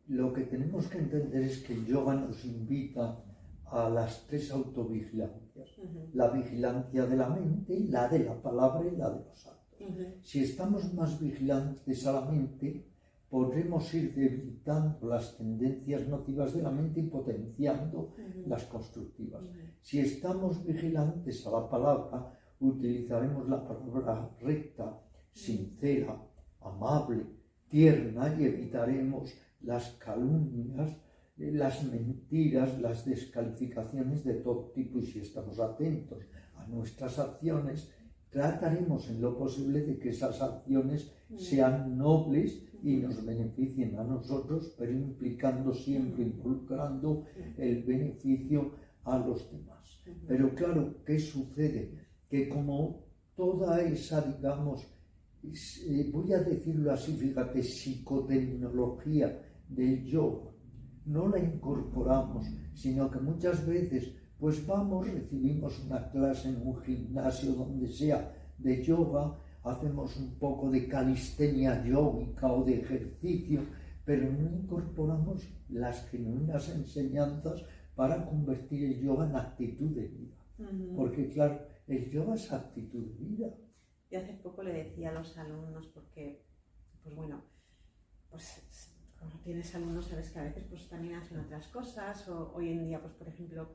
S2: lo que tenemos que entender es que el yoga nos invita a las 3 autovigilancias. La vigilancia de la mente, la de la palabra y la de los actos. Si estamos más vigilantes a la mente, podremos ir debilitando las tendencias nocivas de la mente y potenciando las constructivas. Si estamos vigilantes a la palabra, utilizaremos la palabra recta, sincera, amable, tierna, y evitaremos las calumnias, las mentiras, las descalificaciones de todo tipo. Y si estamos atentos a nuestras acciones, trataremos en lo posible de que esas acciones sean nobles y nos beneficien a nosotros, pero implicando siempre, involucrando el beneficio a los demás. Pero claro, ¿qué sucede? Que como toda esa, digamos, voy a decirlo así, fíjate, psicotecnología del yoga, no la incorporamos, sino que muchas veces pues vamos, recibimos una clase en un gimnasio, donde sea, de yoga, hacemos un poco de calistenia yógica o de ejercicio, pero no incorporamos las genuinas enseñanzas para convertir el yoga en actitud de vida. Porque claro, el yoga es actitud de vida.
S1: Yo hace poco le decía a los alumnos, porque, pues bueno, pues cuando tienes alumnos sabes que a veces pues también hacen otras cosas, o hoy en día, pues por ejemplo,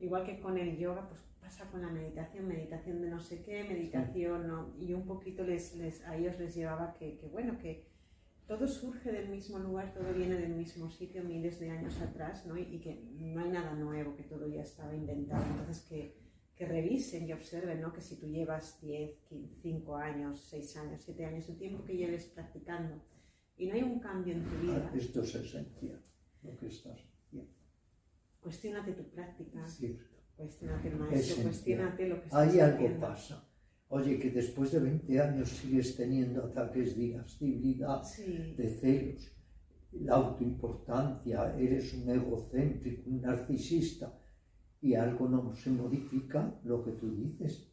S1: igual que con el yoga, pues pasa con la meditación de no sé qué, meditación, ¿no? Y un poquito a ellos les llevaba que bueno, que todo surge del mismo lugar, todo viene del mismo sitio miles de años atrás, ¿no? Y que no hay nada nuevo, que todo ya estaba inventado. Entonces que revisen y observen, ¿no? Que si tú llevas 10, 5 años, 6 años, 7 años, el tiempo que lleves practicando, y no hay un cambio en tu vida.
S2: Esto es esencial, lo que estás haciendo.
S1: Cuestiónate tu práctica.
S2: Cierto.
S1: Cuestiónate el maestro, cuestiónate lo que estás
S2: haciendo.
S1: haciendo.
S2: Algo pasa. Oye, que después de 20 años sigues teniendo ataques de irascibilidad, de celos, la autoimportancia, eres un egocéntrico, un narcisista, y algo no se modifica, lo que tú dices.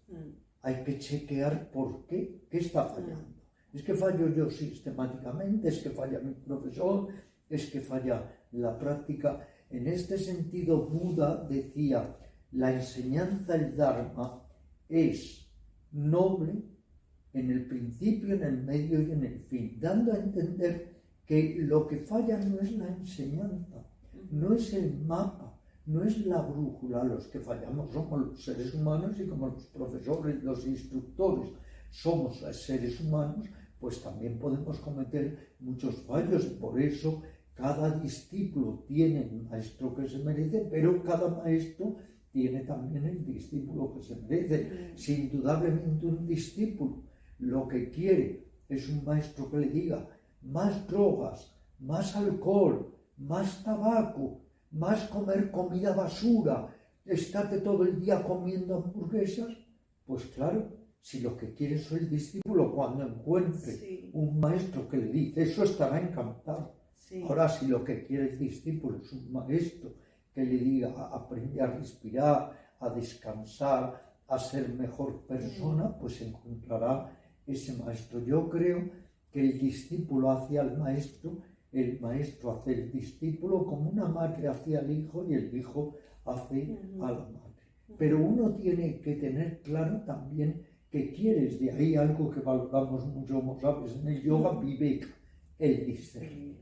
S2: Hay que chequear por qué está fallando. Es que fallo yo sistemáticamente, es que falla mi profesor, es que falla la práctica. En este sentido, Buda decía, la enseñanza, el Dharma, es noble en el principio, en el medio y en el fin, dando a entender que lo que falla no es la enseñanza, no es el mapa, no es la brújula. Los que fallamos somos los seres humanos, y como los profesores, los instructores, somos seres humanos, pues también podemos cometer muchos fallos y por eso cada discípulo tiene el maestro que se merece, pero cada maestro tiene también el discípulo que se merece. Si indudablemente un discípulo lo que quiere es un maestro que le diga más drogas, más alcohol, más tabaco, más comer comida basura, estate todo el día comiendo hamburguesas, pues claro, si lo que quiere es el discípulo, cuando encuentre un maestro que le dice eso, estará encantado. Ahora, si lo que quiere el discípulo es un maestro que le diga aprende a respirar, a descansar, a ser mejor persona, pues encontrará ese maestro. Yo creo que el discípulo hace al maestro, el maestro hace al discípulo, como una madre hace al hijo y el hijo hace a la madre. Pero uno tiene que tener claro también qué quieres. De ahí algo que valoramos mucho, como sabes, en el yoga, viveka, el discernir.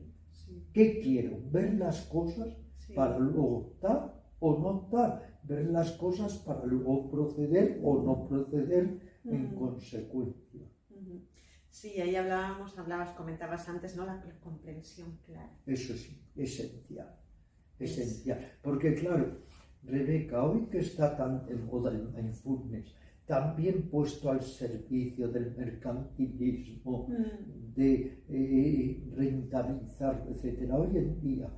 S2: ¿Qué quiero? Ver las cosas para luego dar o no dar. Ver las cosas para luego proceder o no proceder en consecuencia.
S1: Sí, ahí comentabas antes, ¿no? La comprensión clara.
S2: Eso sí, esencial. Porque claro, Rebeca, hoy que está tan de moda el mindfulness, también puesto al servicio del mercantilismo, de rentabilizar, etc. Hoy en día,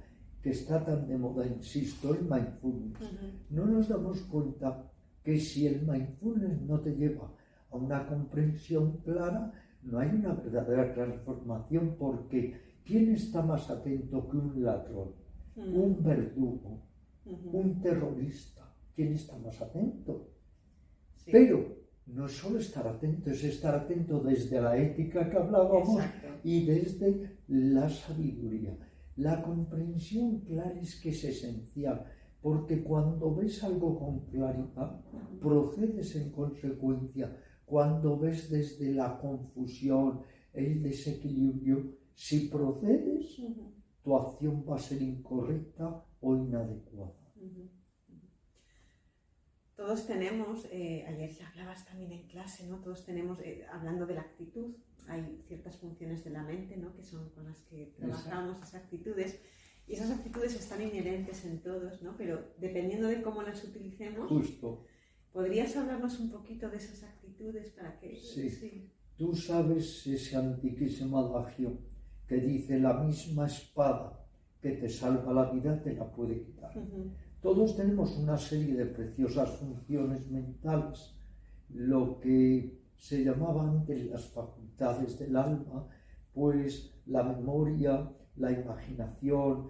S2: que está tan de moda, insisto, el mindfulness, no nos damos cuenta que si el mindfulness no te lleva a una comprensión clara, no hay una verdadera transformación, porque ¿quién está más atento que un ladrón, un verdugo, un terrorista? ¿Quién está más atento? Sí. Pero no es solo estar atento, es estar atento desde la ética que hablábamos. Exacto. Y desde la sabiduría. La comprensión clara es que es esencial, porque cuando ves algo con claridad, procedes en consecuencia. Cuando ves desde la confusión, el desequilibrio, si procedes, tu acción va a ser incorrecta o inadecuada.
S1: Todos tenemos, ayer ya hablabas también en clase, ¿no? Todos tenemos, hablando de la actitud, hay ciertas funciones de la mente, ¿no? Que son con las que trabajamos. Exacto. Esas actitudes, y esas actitudes están inherentes en todos, ¿no? Pero dependiendo de cómo las utilicemos,
S2: justo.
S1: ¿Podrías hablarnos un poquito de esas actitudes para que...
S2: Sí. Tú sabes ese antiquísimo adagio que dice: la misma espada que te salva la vida te la puede quitar. Todos tenemos una serie de preciosas funciones mentales, lo que se llamaban antes las facultades del alma, pues la memoria, la imaginación,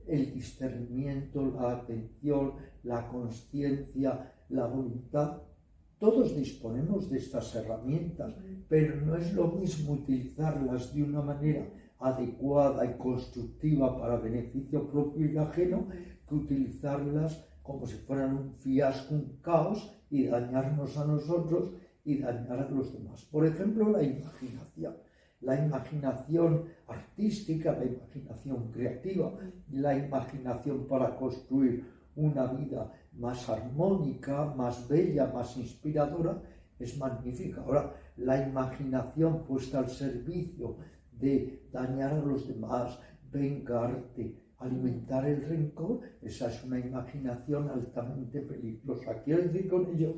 S2: el discernimiento, la atención, la consciencia, la voluntad. Todos disponemos de estas herramientas, pero no es lo mismo utilizarlas de una manera adecuada y constructiva para beneficio propio y ajeno, que utilizarlas como si fueran un fiasco, un caos, y dañarnos a nosotros y dañar a los demás. Por ejemplo, la imaginación artística, la imaginación creativa, la imaginación para construir una vida más armónica, más bella, más inspiradora, es magnífica. Ahora, la imaginación puesta al servicio de dañar a los demás, vengarte, alimentar el rencor, esa es una imaginación altamente peligrosa. Quiero decir con ello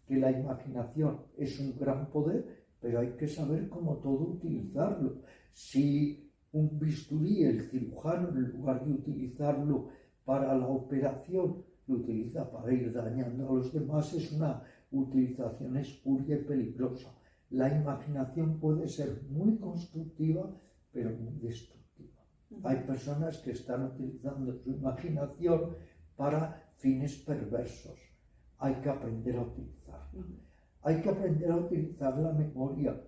S2: que la imaginación es un gran poder, pero hay que saber cómo todo utilizarlo. Si un bisturí, el cirujano, en lugar de utilizarlo para la operación, lo utiliza para ir dañando a los demás, es una utilización espuria y peligrosa. La imaginación puede ser muy constructiva, pero muy destructiva. Hay personas que están utilizando su imaginación para fines perversos. Hay que aprender a utilizarla. Hay que aprender a utilizar la memoria.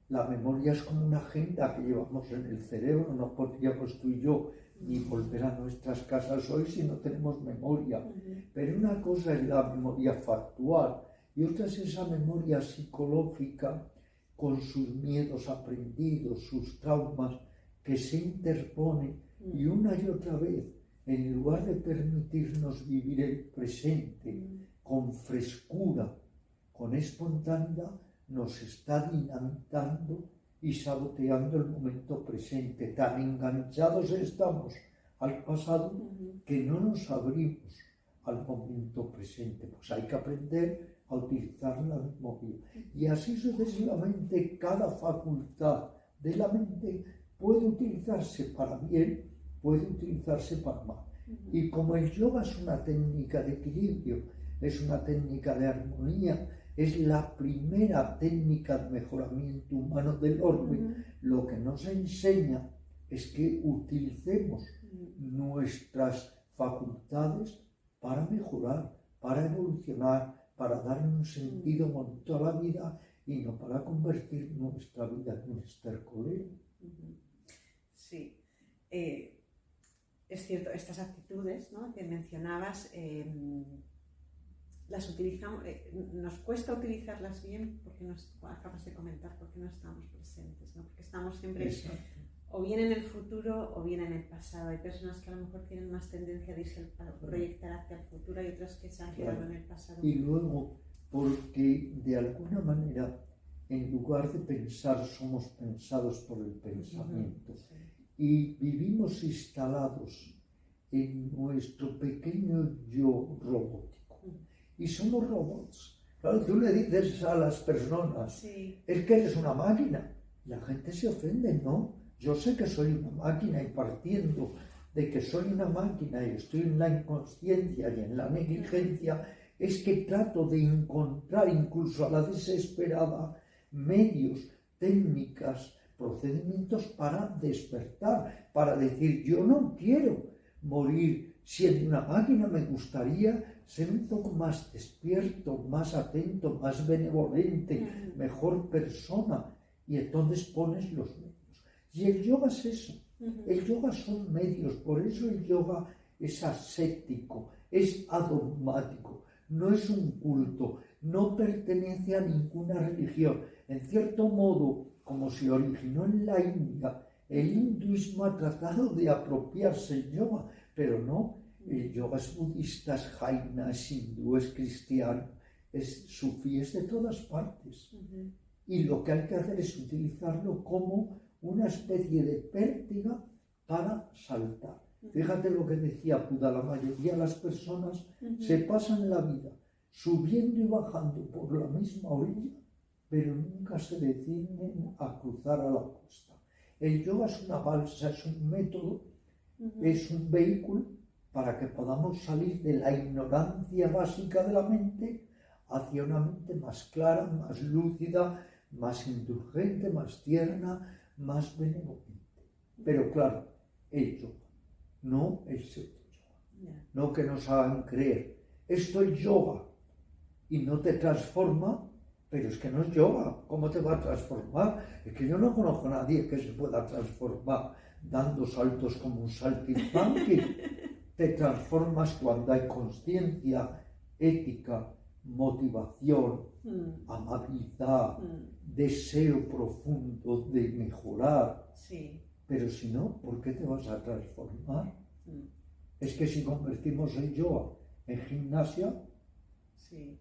S2: La memoria es como una agenda que llevamos en el cerebro. No podríamos tú y yo ni volver a nuestras casas hoy si no tenemos memoria. Pero una cosa es la memoria factual y otra es esa memoria psicológica con sus miedos aprendidos, sus traumas, que se interpone y una y otra vez, en lugar de permitirnos vivir el presente con frescura, con espontaneidad, nos está dinamitando y saboteando el momento presente. Tan enganchados estamos al pasado que no nos abrimos al momento presente. Pues hay que aprender a utilizar la memoria. Y así sucesivamente cada facultad de la mente puede utilizarse para bien, puede utilizarse para mal. Y como el yoga es una técnica de equilibrio, es una técnica de armonía, es la primera técnica de mejoramiento humano del orden, lo que nos enseña es que utilicemos nuestras facultades para mejorar, para evolucionar, para darle un sentido bonito a la vida y no para convertir nuestra vida en un estercolero.
S1: Sí. Es cierto, estas actitudes, ¿no?, que mencionabas, las utilizamos, nos cuesta utilizarlas bien porque acabas de comentar, porque no estamos presentes, ¿no? Porque estamos siempre o bien en el futuro o bien en el pasado. Hay personas que a lo mejor tienen más tendencia a irse a proyectar hacia el futuro y otras que se han quedado en el pasado.
S2: Y luego, porque de alguna manera, en lugar de pensar, somos pensados por el pensamiento. Sí. Y vivimos instalados en nuestro pequeño yo robótico. Y somos robots. Claro, tú le dices a las personas, es que eres una máquina. La gente se ofende, ¿no? Yo sé que soy una máquina y partiendo de que soy una máquina y estoy en la inconsciencia y en la negligencia, es que trato de encontrar incluso a la desesperada medios, técnicas, procedimientos para despertar, para decir, yo no quiero morir siendo una máquina, me gustaría ser un poco más despierto, más atento, más benevolente, mejor persona. Y entonces pones los medios. Y el yoga es eso. El yoga son medios, por eso el yoga es ascético, es adogmático, no es un culto, no pertenece a ninguna religión. En cierto modo, como se originó en la India, el hinduismo ha tratado de apropiarse el yoga, pero no, el yoga es budista, es jaina, es hindú, es cristiano, es sufí, es de todas partes. Y lo que hay que hacer es utilizarlo como una especie de pértiga para saltar. Fíjate lo que decía Buda, la mayoría de las personas se pasan la vida subiendo y bajando por la misma orilla, pero nunca se deciden a cruzar a la costa. El yoga es una balsa, es un método, es un vehículo para que podamos salir de la ignorancia básica de la mente hacia una mente más clara, más lúcida, más indulgente, más tierna, más benevolente. Pero claro, el yoga, no el pseudo-yoga. No que nos hagan creer, esto es yoga y no te transforma, pero es que no es yoga. ¿Cómo te va a transformar? Es que yo no conozco a nadie que se pueda transformar dando saltos como un saltimbanqui. Te transformas cuando hay consciencia, ética, motivación, amabilidad, deseo profundo de mejorar. Pero si no, ¿por qué te vas a transformar? Es que si convertimos el yoga en gimnasia,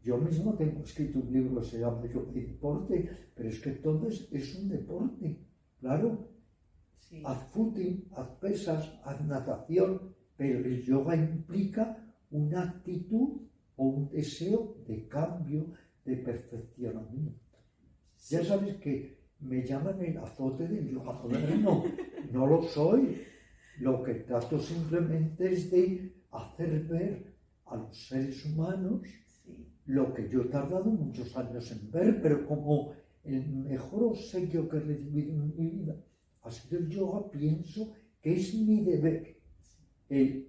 S2: yo mismo tengo escrito un libro que se llama Yoga y Deporte, pero es que entonces es un deporte, claro. Haz footing, haz pesas, haz natación, pero el yoga implica una actitud o un deseo de cambio, de perfeccionamiento. Ya sabes que me llaman el azote del yoga moderno, no lo soy. Lo que trato simplemente es de hacer ver a los seres humanos lo que yo he tardado muchos años en ver, pero como el mejor obsequio que he recibido en mi vida ha sido el yoga, pienso que es mi deber el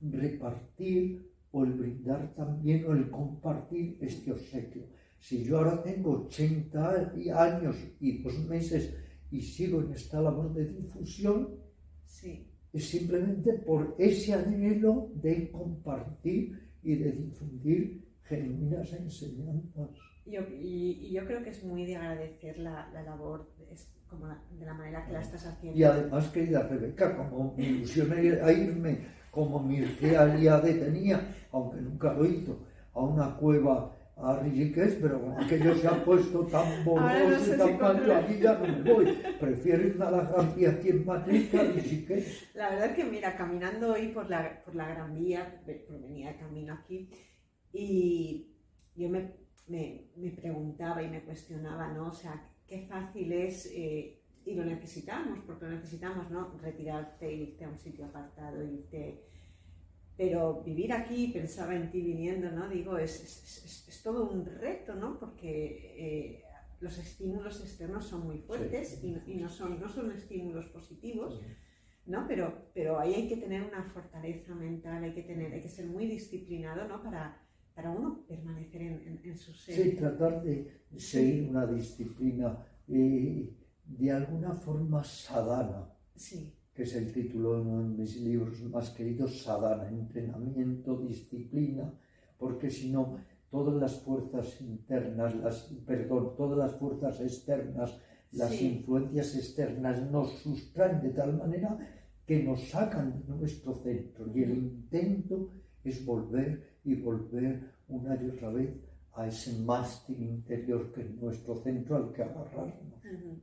S2: repartir o el brindar también o el compartir este obsequio. Si yo ahora tengo 80 años y 2 meses y sigo en esta labor de difusión, es simplemente por ese anhelo de compartir y de difundir genuinas enseñanzas.
S1: Y yo creo que es muy de agradecer la labor de la manera que la estás haciendo.
S2: Y además, querida Rebeca, como mi ilusión era irme, como Mircea Eliade tenía, aunque nunca lo hizo, a una cueva a Rishikesh, pero como aquello se ha puesto tan
S1: Ahora no
S2: borroso
S1: sé
S2: y
S1: si
S2: tan mal,
S1: controlar.
S2: aquí ya no me voy. Prefiero irme a la Gran Vía aquí en Madrid que a Rishikesh.
S1: La verdad que mira, caminando hoy por la Gran Vía, venía de camino aquí, y yo me preguntaba y me cuestionaba, ¿no? O sea, qué fácil es, y lo necesitamos, porque lo necesitamos, ¿no? Retirarte, irte a un sitio apartado, irte... Pero vivir aquí, pensaba en ti viniendo, ¿no? Digo, es todo un reto, ¿no? Porque los estímulos externos son muy fuertes,
S2: Sí.
S1: y no son estímulos positivos, ¿no? Pero ahí hay que tener una fortaleza mental, hay que ser muy disciplinado, ¿no? Para uno permanecer en su ser.
S2: Sí, tratar de seguir una disciplina de alguna forma sadhana,
S1: Sí,
S2: que es el título de uno de mis libros más queridos, sadhana, entrenamiento, disciplina, porque si no, todas las fuerzas internas, todas las fuerzas externas, las
S1: sí,
S2: influencias externas nos sustraen de tal manera que nos sacan de nuestro centro, y el intento es volver y volver una y otra vez a ese mástil interior que es nuestro centro al que agarrarnos.
S1: ujú.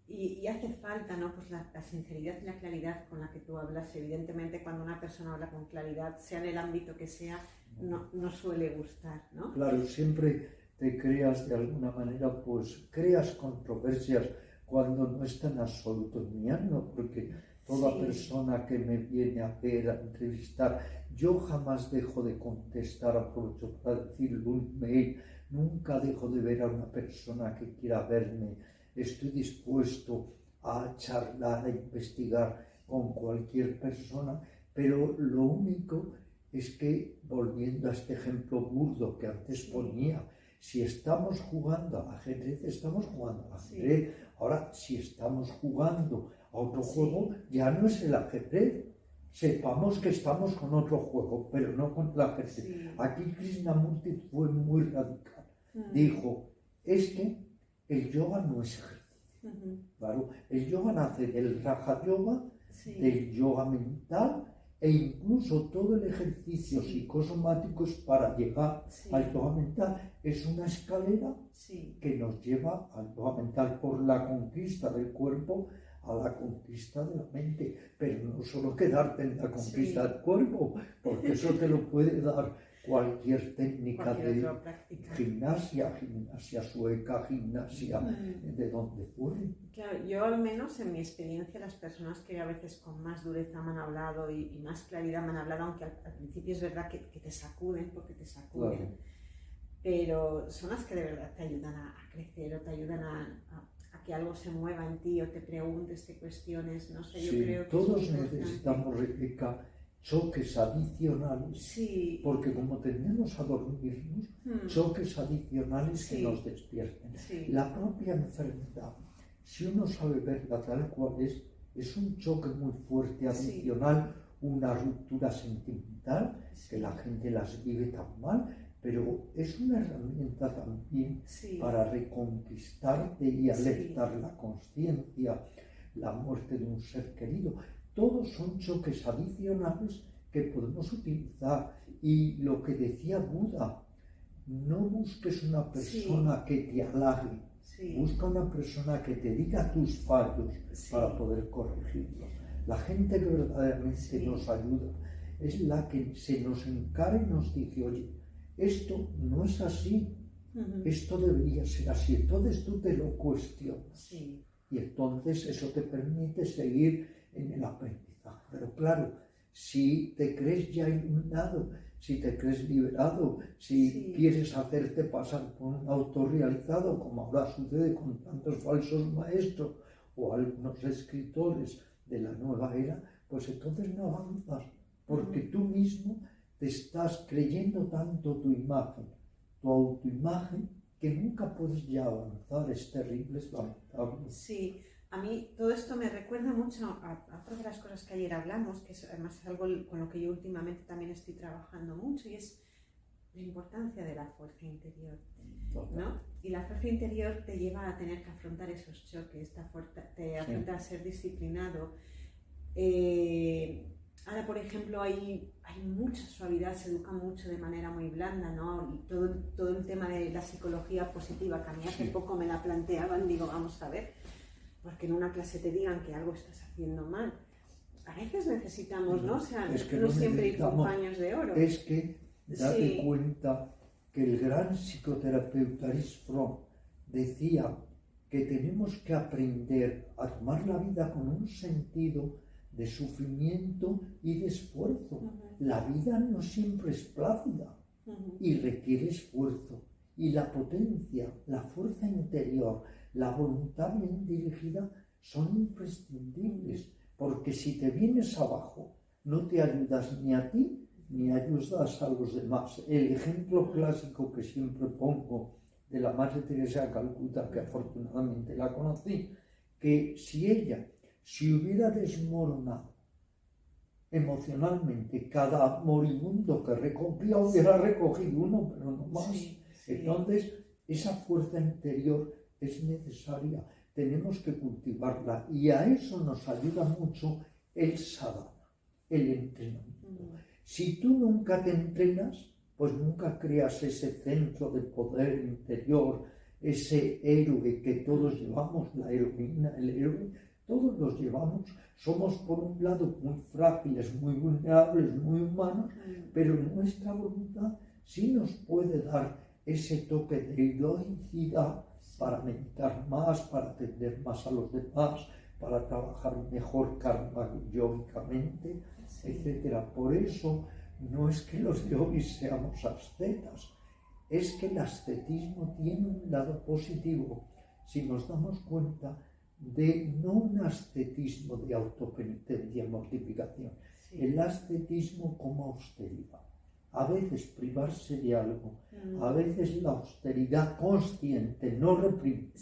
S1: Y hace falta, ¿no? Pues la sinceridad y la claridad con la que tú hablas. Evidentemente, cuando una persona habla con claridad, sea en el ámbito que sea, no suele gustar, ¿no?
S2: Claro, siempre te creas de alguna manera, pues creas controversias cuando no está en absoluto en mi alma, porque toda
S1: Sí.
S2: persona que me viene a ver, a entrevistar, yo jamás dejo de contestar, aprovecho para decirlo, un mail, nunca dejo de ver a una persona que quiera verme, estoy dispuesto a charlar, a investigar con cualquier persona, pero lo único es que, volviendo a este ejemplo burdo que antes ponía, si estamos jugando al ajedrez, estamos jugando al ajedrez. Sí. Ahora, si estamos jugando a otro juego, ya no es el ajedrez. Sepamos que estamos con otro juego, pero no con el ajedrez. Sí. Aquí Krishnamurti fue muy radical. Dijo, es que el yoga no es ejercicio. Claro, el yoga nace del Raja Yoga, del yoga mental, e incluso todo el ejercicio psicosomático es para llegar al yoga mental. Es una escalera que nos lleva al yoga mental por la conquista del cuerpo a la conquista de la mente. Pero no solo quedarte en la conquista del cuerpo, porque eso te lo puede dar cualquier técnica de gimnasia sueca, gimnasia de donde fuere.
S1: Claro, yo al menos en mi experiencia, las personas que a veces con más dureza me han hablado y más claridad me han hablado, aunque al principio es verdad que te sacuden, porque te sacuden, claro, pero son las que de verdad te ayudan a crecer, o te ayudan a que algo se mueva en ti, o te preguntes, te cuestiones, no sé, yo creo que
S2: todos necesitamos, Rebeca, choques adicionales, porque como tendemos a dormirnos, choques adicionales que nos despierten. La propia enfermedad, si uno sabe verla tal cual es un choque muy fuerte adicional, una ruptura sentimental, que la gente las vive tan mal, pero es una herramienta también para reconquistarte y alertar la conciencia, la muerte de un ser querido. Todos son choques adicionales que podemos utilizar. Y lo que decía Buda, no busques una persona que te halague, busca una persona que te diga tus fallos para poder corregirlos. La gente que verdaderamente nos ayuda es la que se nos encara y nos dice, oye, esto no es así, esto debería ser así. Entonces tú te lo cuestionas. Y entonces eso te permite seguir en el aprendizaje. Pero claro, si te crees ya iluminado, si te crees liberado, si quieres hacerte pasar por un autorrealizado, como ahora sucede con tantos falsos maestros o algunos escritores de la nueva era, pues entonces no avanzas, porque tú mismo te estás creyendo tanto tu imagen, tu autoimagen, que nunca puedes ya avanzar. Es terrible, es lamentable.
S1: Sí, a mí todo esto me recuerda mucho a otra de las cosas que ayer hablamos, que es además algo con lo que yo últimamente también estoy trabajando mucho, y es la importancia de la fuerza interior, ¿no? Y la fuerza interior te lleva a tener que afrontar esos choques, te afronta a ser disciplinado. ahora, por ejemplo, hay mucha suavidad, se educa mucho de manera muy blanda, ¿no? Y todo el tema de la psicología positiva, que a mí hace poco me la planteaban, digo, vamos a ver, porque en una clase te digan que algo estás haciendo mal. A veces necesitamos, ¿no? O sea,
S2: es que
S1: no siempre ir con paños de oro.
S2: Es que date cuenta que el gran psicoterapeuta Erich Fromm decía que tenemos que aprender a tomar la vida con un sentido de sufrimiento y de esfuerzo. La vida no siempre es plácida y requiere esfuerzo. Y la potencia, la fuerza interior, la voluntad bien dirigida son imprescindibles. Porque si te vienes abajo, no te ayudas ni a ti ni ayudas a los demás. El ejemplo clásico que siempre pongo de la Madre Teresa de Calcuta, que afortunadamente la conocí, que si ella se hubiera desmoronado emocionalmente, cada moribundo que recogía hubiera recogido uno, pero no más. Entonces, esa fuerza interior es necesaria. Tenemos que cultivarla y a eso nos ayuda mucho el sadhana, el entrenamiento. Si tú nunca te entrenas, pues nunca creas ese centro de poder interior, ese héroe que todos llevamos, la heroína, el héroe, todos los llevamos. Somos por un lado muy frágiles, muy vulnerables, muy humanos, pero nuestra voluntad sí nos puede dar ese toque de heroicidad para meditar más, para atender más a los demás, para trabajar mejor karma yogicamente, etc. Por eso no es que los yogis seamos ascetas, es que el ascetismo tiene un lado positivo si nos damos cuenta de no un ascetismo de autopenitencia y mortificación, el ascetismo como austeridad. A veces privarse de algo, a veces la austeridad consciente, no reprimir,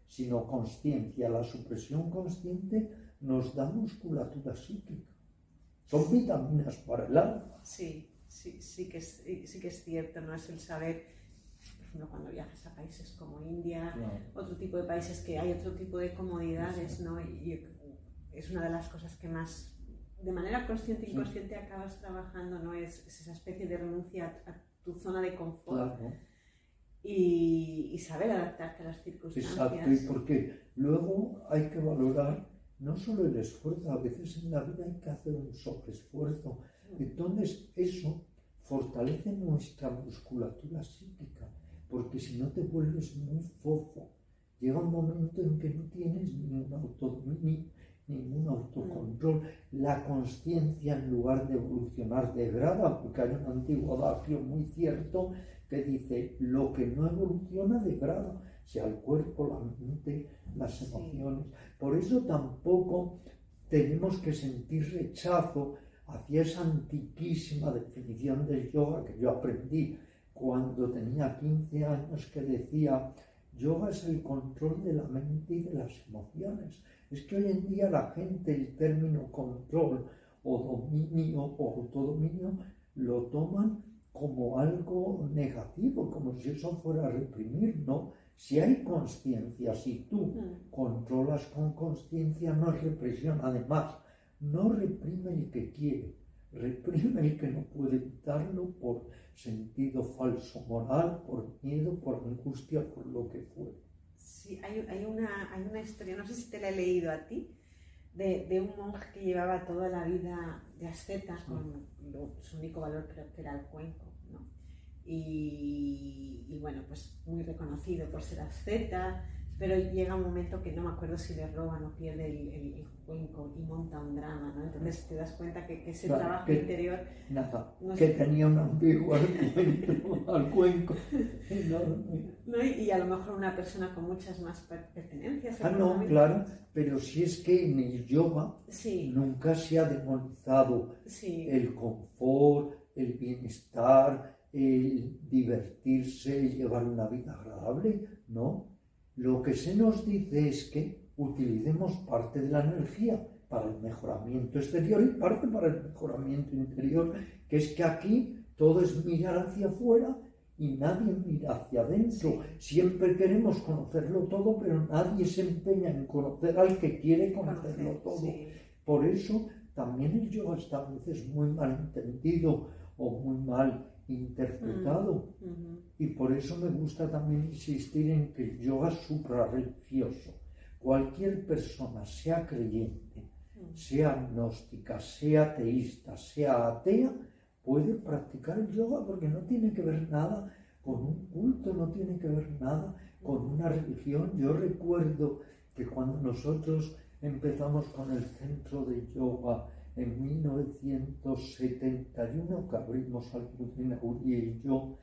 S2: sino consciencia. La supresión consciente nos da musculatura psíquica. Son vitaminas para el alma.
S1: Sí que es cierto, ¿no? Es el saber, por ejemplo, cuando viajas a países como India, otro tipo de países que hay otro tipo de comodidades, ¿no? Y es una de las cosas que más, de manera consciente e inconsciente, acabas trabajando, ¿no? Es esa especie de renuncia a tu zona de confort. Y saber adaptarte a las circunstancias.
S2: Exacto, y porque luego hay que valorar no solo el esfuerzo, a veces en la vida hay que hacer un sobreesfuerzo. Entonces eso fortalece nuestra musculatura psíquica, porque si no te vuelves muy fofo, llega un momento en que no tienes ningún autodominio, ningún autocontrol. La consciencia, en lugar de evolucionar, degrada, porque hay un antiguo adagio muy cierto que dice: lo que no evoluciona degrada, sea el cuerpo, la mente, las emociones. Por eso tampoco tenemos que sentir rechazo hacia esa antiquísima definición del yoga que yo aprendí cuando tenía 15 años, que decía: yoga es el control de la mente y de las emociones. Es que hoy en día la gente el término control o dominio o autodominio lo toman como algo negativo, como si eso fuera a reprimir, ¿no? Si hay consciencia, si tú controlas con consciencia, no es represión. Además, no reprime el que quiere, reprime el que no puede evitarlo por sentido falso moral, por miedo, por angustia, por lo que fuera.
S1: Sí, hay una historia, no sé si te la he leído a ti, de un monje que llevaba toda la vida de asceta, con su único valor creo que era el cuenco, ¿no? Y bueno, pues muy reconocido por ser asceta, pero llega un momento que no me acuerdo si le roban o pierde el cuenco y monta un drama, ¿no? Entonces te das cuenta que ese trabajo interior...
S2: Nada, no que tenía un apego al cuenco enorme.
S1: ¿No? Y a lo mejor una persona con muchas más pertenencias.
S2: No, claro, pero si es que en el yoga nunca se ha demonizado el confort, el bienestar, el divertirse, el llevar una vida agradable, ¿no? Lo que se nos dice es que utilicemos parte de la energía para el mejoramiento exterior y parte para el mejoramiento interior, que es que aquí todo es mirar hacia afuera y nadie mira hacia adentro. Siempre queremos conocerlo todo, pero nadie se empeña en conocer al que quiere conocerlo todo. Por eso también el yoga está a veces muy mal entendido o muy mal interpretado. Y por eso me gusta también insistir en que el yoga es suprarreligioso. Cualquier persona, sea creyente, sea agnóstica, sea ateísta, sea atea, puede practicar el yoga porque no tiene que ver nada con un culto, no tiene que ver nada con una religión. Yo recuerdo que cuando nosotros empezamos con el centro de yoga en 1971, que abrimos Almudena Uría y yo,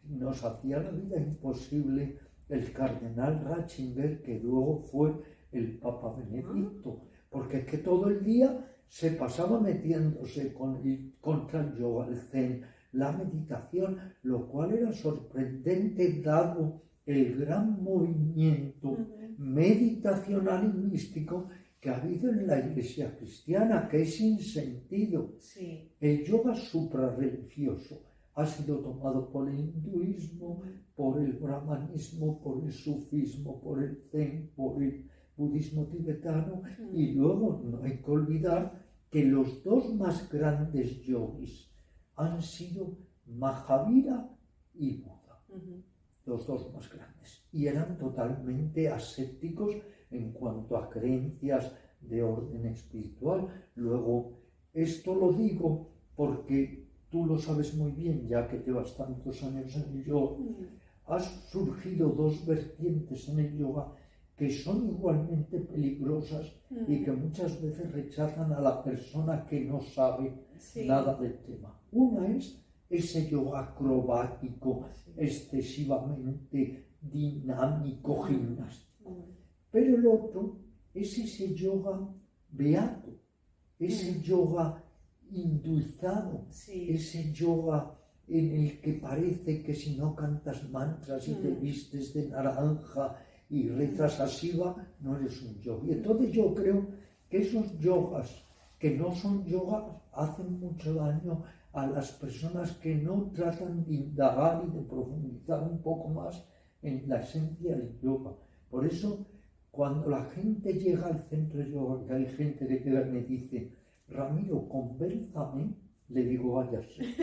S2: nos hacía la vida imposible el cardenal Ratzinger, que luego fue el Papa Benedicto, porque es que todo el día se pasaba metiéndose contra el yoga, el zen, la meditación, lo cual era sorprendente dado el gran movimiento meditacional y místico que ha habido en la Iglesia cristiana, que es sin sentido.
S1: Sí.
S2: El yoga suprarreligioso ha sido tomado por el hinduismo, por el brahmanismo, por el sufismo, por el zen, por el budismo tibetano, y luego no hay que olvidar que los dos más grandes yogis han sido Mahavira y Buda, los dos más grandes, y eran totalmente ascéticos en cuanto a creencias de orden espiritual. Luego, esto lo digo porque tú lo sabes muy bien, ya que llevas tantos años en el yoga, han surgido dos vertientes en el yoga que son igualmente peligrosas y que muchas veces rechazan a la persona que no sabe nada del tema. Una es ese yoga acrobático, excesivamente dinámico, gimnástico. Pero el otro es ese yoga beato, ese yoga indulzado, ese yoga en el que parece que si no cantas mantras y te vistes de naranja y rezas a Shiva, no eres un yogi. Entonces yo creo que esos yogas que no son yogas hacen mucho daño a las personas que no tratan de indagar y de profundizar un poco más en la esencia del yoga. Por eso, cuando la gente llega al centro de yoga, que hay gente que llega y me dice, Ramiro, convénzame, le digo, váyase.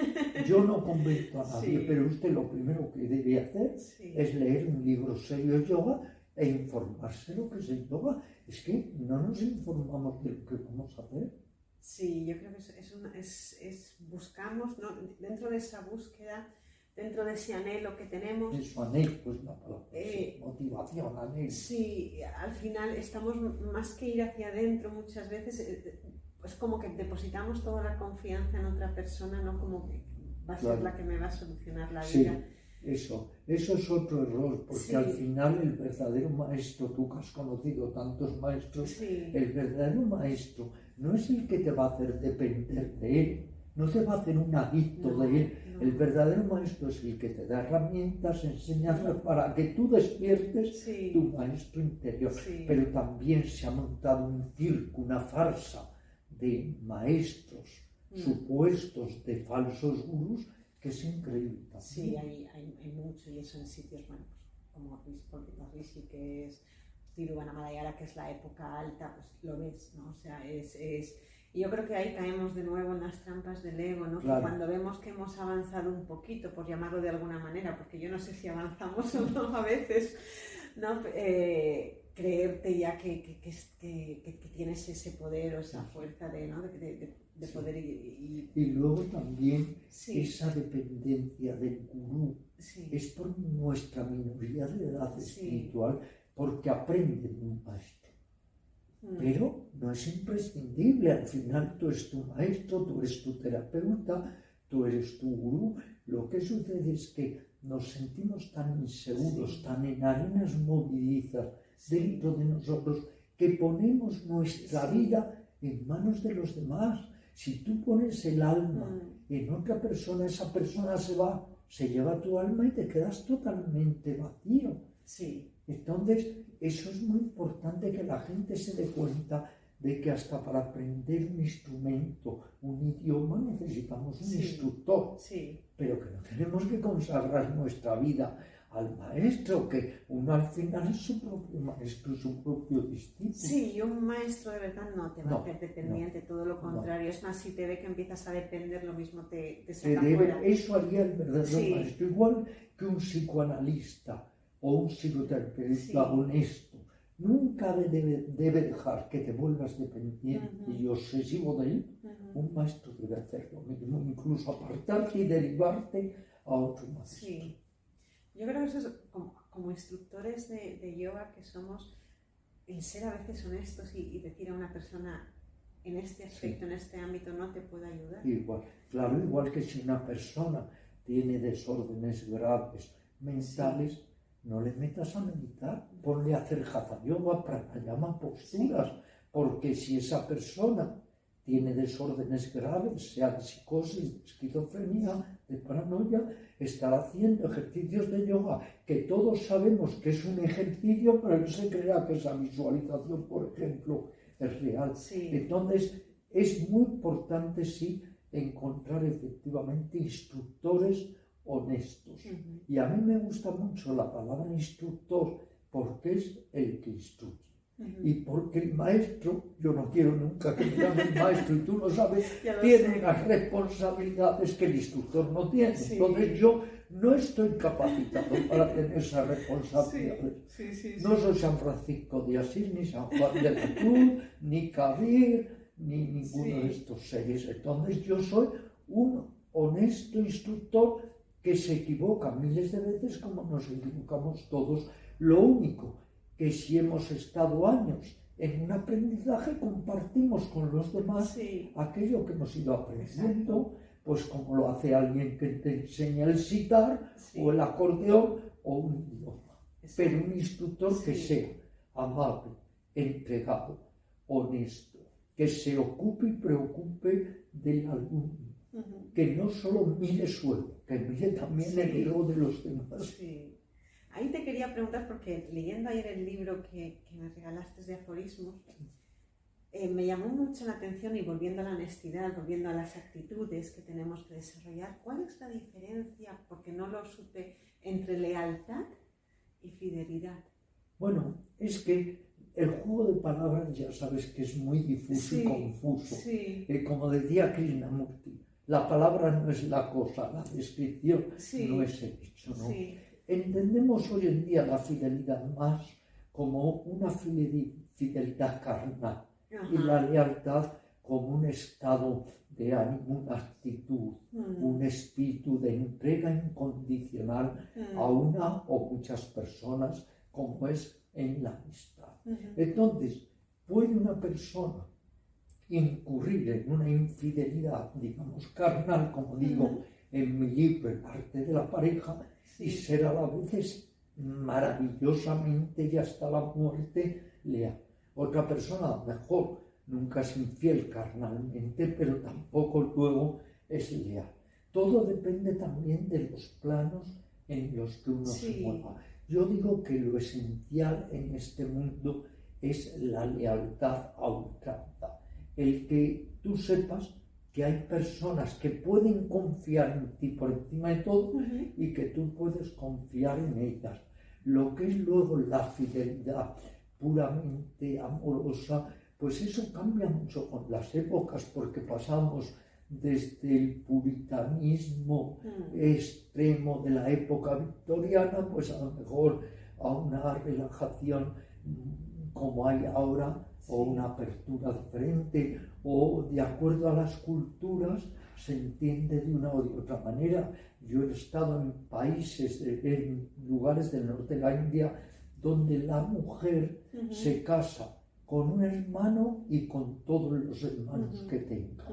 S2: Yo no convenzo a nadie, pero usted lo primero que debe hacer es leer un libro serio de yoga e informarse lo que es el yoga. Es que no nos informamos de lo que vamos a hacer.
S1: Sí, yo creo que buscamos, ¿no? Dentro de esa búsqueda, dentro de ese anhelo que tenemos.
S2: Eso, anhelo, pues la palabra, motivación, anhelo.
S1: Sí, al final estamos más que ir hacia adentro muchas veces. Es como que depositamos toda la confianza en otra persona, no como que va a ser la que me va a solucionar la vida.
S2: Eso es otro error, porque al final el verdadero maestro, tú que has conocido tantos maestros, el verdadero maestro no es el que te va a hacer depender de él, no te va a hacer un adicto de él. El verdadero maestro es el que te da herramientas, enseñanzas para que tú despiertes tu maestro interior. Pero también se ha montado un circo, una farsa de maestros supuestos de falsos gurús, que es increíble también.
S1: Sí, hay mucho, y eso en sitios, bueno, pues, como Rishi, que es Tiruvanamayala, que es la época alta, pues lo ves, ¿no? O sea, y yo creo que ahí caemos de nuevo en las trampas del ego, ¿no? Claro. Que cuando vemos que hemos avanzado un poquito, por llamarlo de alguna manera, porque yo no sé si avanzamos o no a veces, ¿no? Creerte ya que tienes ese poder o esa fuerza de poder
S2: y luego también esa dependencia del gurú es por nuestra minoría de edad espiritual, porque aprende de un maestro. Pero no es imprescindible, al final tú eres tu maestro, tú eres tu terapeuta, tú eres tu gurú. Lo que sucede es que nos sentimos tan inseguros, tan en arenas movedizas dentro de nosotros, que ponemos nuestra vida en manos de los demás. Si tú pones el alma en otra persona, esa persona se lleva tu alma y te quedas totalmente vacío. Entonces, eso es muy importante, que la gente se dé cuenta de que hasta para aprender un instrumento, un idioma, necesitamos un instructor, pero que no tenemos que consagrar nuestra vida al maestro, que uno al final es su propio maestro, su propio discípulo.
S1: Sí, y un maestro de verdad no te va a
S2: No,
S1: hacer dependiente, todo lo contrario. Es más, si te ve que empiezas a depender, lo mismo te
S2: Se
S1: saca
S2: debe,
S1: fuera.
S2: eso haría el verdadero
S1: Sí.
S2: maestro, igual que un psicoanalista o un psicoterapeuta
S1: Sí.
S2: honesto. Nunca debe dejar que te vuelvas dependiente y obsesivo de él. Un maestro debe hacer lo mismo, incluso apartarte y derivarte a otro maestro.
S1: Sí. Yo creo que eso es como instructores de yoga que somos, el ser a veces honestos y decir a una persona en este aspecto, en este ámbito, no te puede ayudar.
S2: Igual, claro, igual que si una persona tiene desórdenes graves mentales, no le metas a meditar, ponle a hacer hatha yoga, pranayama, posturas, porque si esa persona tiene desórdenes graves, sea de psicosis, de esquizofrenia, de paranoia, estará haciendo ejercicios de yoga, que todos sabemos que es un ejercicio, pero él se crea que esa visualización, por ejemplo, es real.
S1: Sí.
S2: Entonces, es muy importante, sí, encontrar efectivamente instructores honestos. Y a mí me gusta mucho la palabra instructor porque es el que instruye. Y porque el maestro, yo no quiero nunca que me llamen maestro, y tú lo sabes, tiene unas responsabilidades que el instructor no tiene.
S1: Sí.
S2: Entonces yo no estoy capacitado para tener esas responsabilidades.
S1: Sí.
S2: No soy San Francisco de Asís, ni San Juan de la Cruz, ni Kabir, ni ninguno de estos seres. Entonces yo soy un honesto instructor que se equivoca miles de veces como nos equivocamos todos. Lo único que si hemos estado años en un aprendizaje, compartimos con los demás aquello que hemos ido aprendiendo, pues como lo hace alguien que te enseña el sitar o el acordeón o un idioma. Pero un instructor que sea amable, entregado, honesto, que se ocupe y preocupe del alumno, que no solo mire su ego, que mire también el ego de los demás.
S1: Sí. Ahí te quería preguntar, porque leyendo ayer el libro que me regalaste de aforismos, me llamó mucho la atención, y volviendo a la honestidad, volviendo a las actitudes que tenemos que desarrollar, ¿cuál es la diferencia, porque no lo supe, entre lealtad y fidelidad?
S2: Bueno, es que el juego de palabras ya sabes que es muy difuso y confuso. Como decía Krishnamurti, la palabra no es la cosa, la descripción no es el hecho, ¿no? Entendemos hoy en día la fidelidad más como una fidelidad carnal y la lealtad como un estado de ánimo, una actitud, un espíritu de entrega incondicional a una o muchas personas, como es en la amistad. Entonces, puede una persona incurrir en una infidelidad, digamos, carnal, como digo en mi libro, El arte de la pareja, y ser a la vez maravillosamente y hasta la muerte leal. Otra persona, a lo mejor, nunca es infiel carnalmente, pero tampoco luego es leal. Todo depende también de los planos en los que uno se mueva. Yo digo que lo esencial en este mundo es la lealtad a ultranza. El que tú sepas que hay personas que pueden confiar en ti por encima de todo y que tú puedes confiar en ellas. Lo que es luego la fidelidad puramente amorosa, pues eso cambia mucho con las épocas, porque pasamos desde el puritanismo extremo de la época victoriana, pues a lo mejor a una relajación como hay ahora, o una apertura diferente, o de acuerdo a las culturas se entiende de una o de otra manera. Yo he estado en países, en lugares del norte de la India, donde la mujer se casa con un hermano y con todos los hermanos que tenga.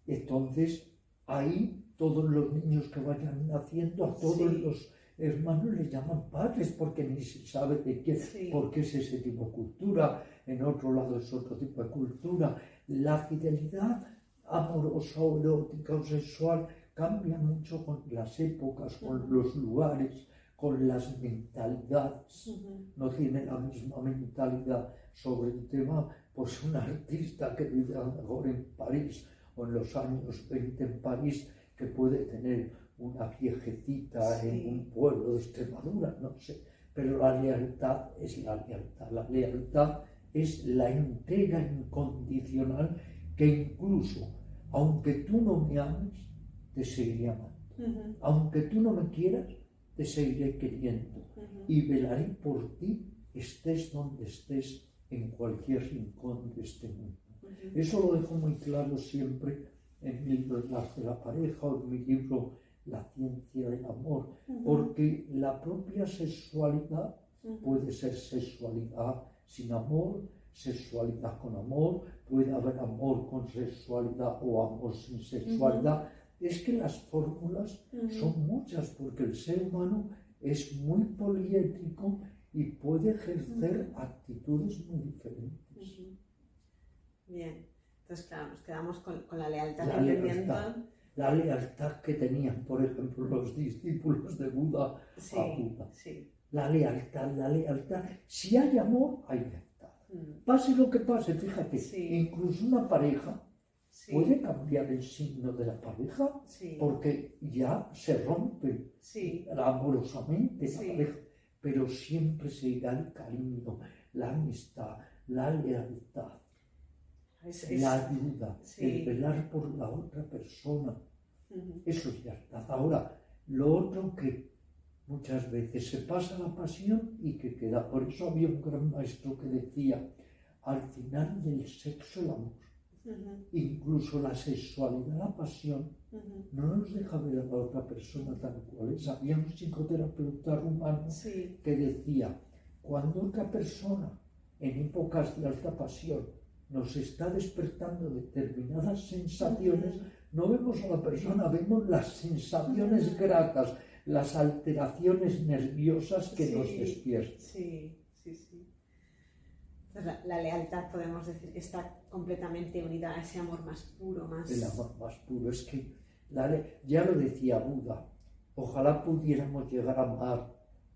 S2: Entonces, ahí todos los niños que vayan naciendo, a todos los hermanos les llaman padres, porque ni se sabe de qué, porque es ese tipo de cultura, en otro lado es otro tipo de cultura. La fidelidad amorosa o erótica o sexual cambia mucho con las épocas, con los lugares, con las mentalidades. No tiene la misma mentalidad sobre el tema, pues un artista que vive a lo mejor en París o en los años 20 en París, que puede tener una viejecita
S1: Sí.
S2: en un pueblo de Extremadura, no sé, pero la lealtad es la lealtad. La lealtad es la entrega incondicional que incluso, aunque tú no me ames, te seguiré amando. Aunque tú no me quieras, te seguiré queriendo y velaré por ti, estés donde estés, en cualquier rincón de este mundo. Eso lo dejo muy claro siempre en mi libro El arte de la pareja o en mi libro La ciencia del amor, porque la propia sexualidad puede ser sexualidad sin amor, sexualidad con amor, puede haber amor con sexualidad o amor sin sexualidad. Es que las fórmulas son muchas, porque el ser humano es muy poliédrico y puede ejercer actitudes muy diferentes.
S1: Bien, entonces claro, nos quedamos con la lealtad,
S2: La
S1: entendiendo...
S2: la lealtad que tenían, por ejemplo, los discípulos de Buda
S1: Sí,
S2: a Buda.
S1: sí.
S2: La lealtad. Si hay amor, hay lealtad. Pase lo que pase, fíjate,
S1: Sí.
S2: incluso una pareja
S1: Sí.
S2: puede cambiar el signo de la pareja
S1: Sí.
S2: porque ya se rompe
S1: Sí.
S2: amorosamente la
S1: Sí.
S2: pareja, pero siempre se irá el cariño, la amistad, la lealtad, la ayuda,
S1: sí.
S2: el velar por la otra persona. Eso es lealtad. Ahora, lo otro que muchas veces se pasa la pasión y que queda. Por eso había un gran maestro que decía, al final del sexo el amor. Incluso la sexualidad, la pasión, no nos deja ver a la otra persona tal cual es. Había un psicoterapeuta rumano que decía, cuando otra persona en épocas de alta pasión nos está despertando determinadas sensaciones, no vemos a la persona, vemos las sensaciones gratas, las alteraciones nerviosas que nos despiertan.
S1: Sí. Entonces, la lealtad, podemos decir, está completamente unida a ese amor más puro, más...
S2: El amor más puro. Es que, ya lo decía Buda, ojalá pudiéramos llegar a amar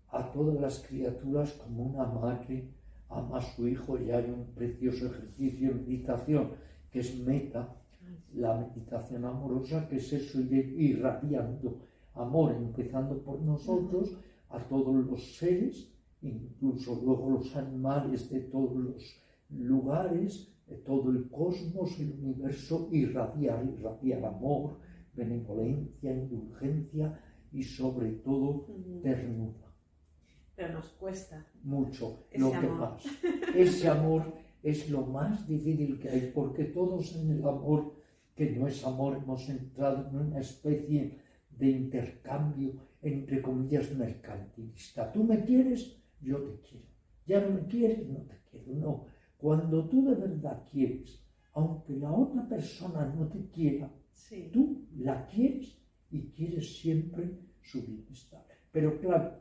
S2: a todas las criaturas como una madre ama a su hijo. Y hay un precioso ejercicio de meditación que es meta, la meditación amorosa, que es eso, ir irradiando amor, empezando por nosotros, a todos los seres, incluso luego los animales de todos los lugares, de todo el cosmos, el universo, irradiar amor, benevolencia, indulgencia y sobre todo ternura.
S1: Pero nos cuesta
S2: mucho,
S1: ese
S2: lo que
S1: amor.
S2: más. Ese amor es lo más difícil que hay, porque todos en el amor, que no es amor, hemos entrado en una especie de intercambio, entre comillas, mercantilista. Tú me quieres, yo te quiero. Ya no me quieres, no te quiero. No. Cuando tú de verdad quieres, aunque la otra persona no te quiera, tú la quieres y quieres siempre su bienestar. Pero claro,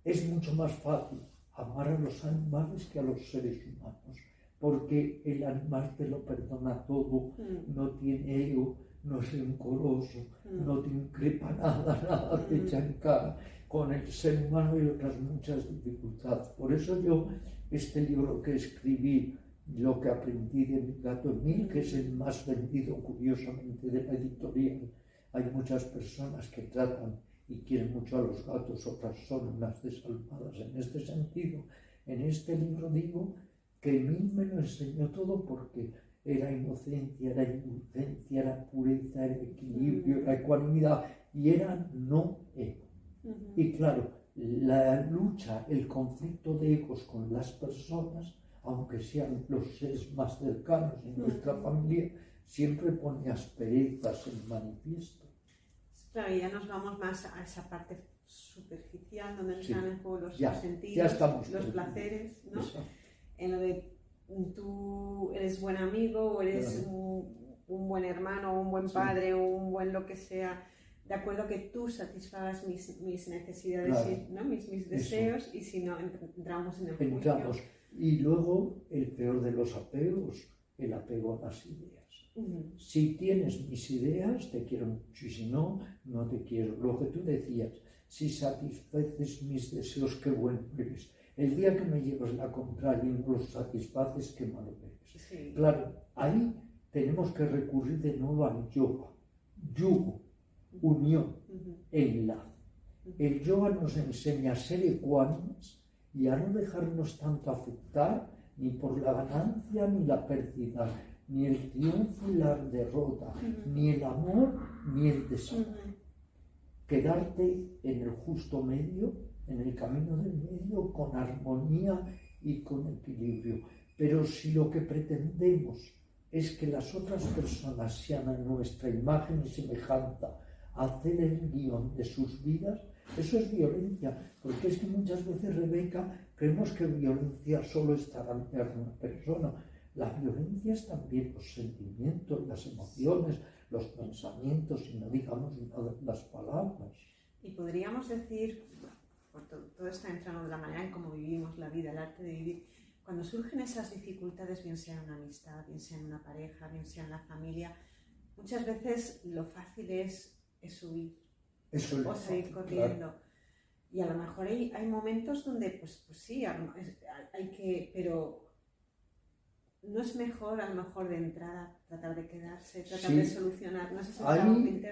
S2: es mucho más fácil amar a los animales que a los seres humanos, porque el animal te lo perdona todo, no tiene ego, no es rencoroso, no te increpa nada te echa en cara. Con el ser humano hay otras muchas dificultades. Por eso yo, este libro que escribí, Lo que aprendí de mi gato Emil, que es el más vendido, curiosamente, de la editorial. Hay muchas personas que tratan y quieren mucho a los gatos, otras son unas desalmadas en este sentido. En este libro digo que Emil me lo enseñó todo, porque era inocencia, era indulgencia, era pureza, era equilibrio, era ecuanimidad y era no ego. Y claro, la lucha, el conflicto de egos con las personas, aunque sean los seres más cercanos en nuestra familia, siempre pone asperezas en manifiesto.
S1: Claro, y ya nos vamos más a esa parte superficial, donde entran en juego los sentidos, los placeres, ¿no? En lo de tú eres buen amigo, o eres un buen hermano, o un buen padre, o un buen lo que sea, de acuerdo a que tú satisfagas mis necesidades, ¿no? mis deseos, y si no, entramos en el juicio.
S2: Y luego, el peor de los apegos, el apego a las ideas. Si tienes mis ideas, te quiero mucho, y si no, no te quiero. Lo que tú decías, si satisfaces mis deseos, qué bueno eres. El día que me llevas la contraria y no los satisfaces, qué malo eres. Claro, ahí tenemos que recurrir de nuevo al yoga, yugo, unión. enlace. El yoga nos enseña a ser ecuánimes y a no dejarnos tanto afectar ni por la ganancia ni la pérdida, ni el triunfo y la derrota, ni el amor ni el desamor. Quedarte en el justo medio, en el camino del medio, con armonía y con equilibrio. Pero si lo que pretendemos es que las otras personas sean a nuestra imagen y semejanza, hacer el guión de sus vidas, eso es violencia, porque es que muchas veces, Rebeca, creemos que violencia solo estará en una persona. La violencia es también los sentimientos, las emociones, los pensamientos, y no digamos las palabras.
S1: Y podríamos decir, por todo está entrando de la manera en cómo vivimos la vida, el arte de vivir, cuando surgen esas dificultades, bien sea en una amistad, bien sea en una pareja, bien sea en la familia, muchas veces lo fácil es huir.
S2: Eso
S1: o seguir corriendo. Claro. Y a lo mejor hay momentos donde, pues sí, hay que, pero no es mejor a lo mejor de entrada tratar de quedarse, tratar de solucionar. No sé si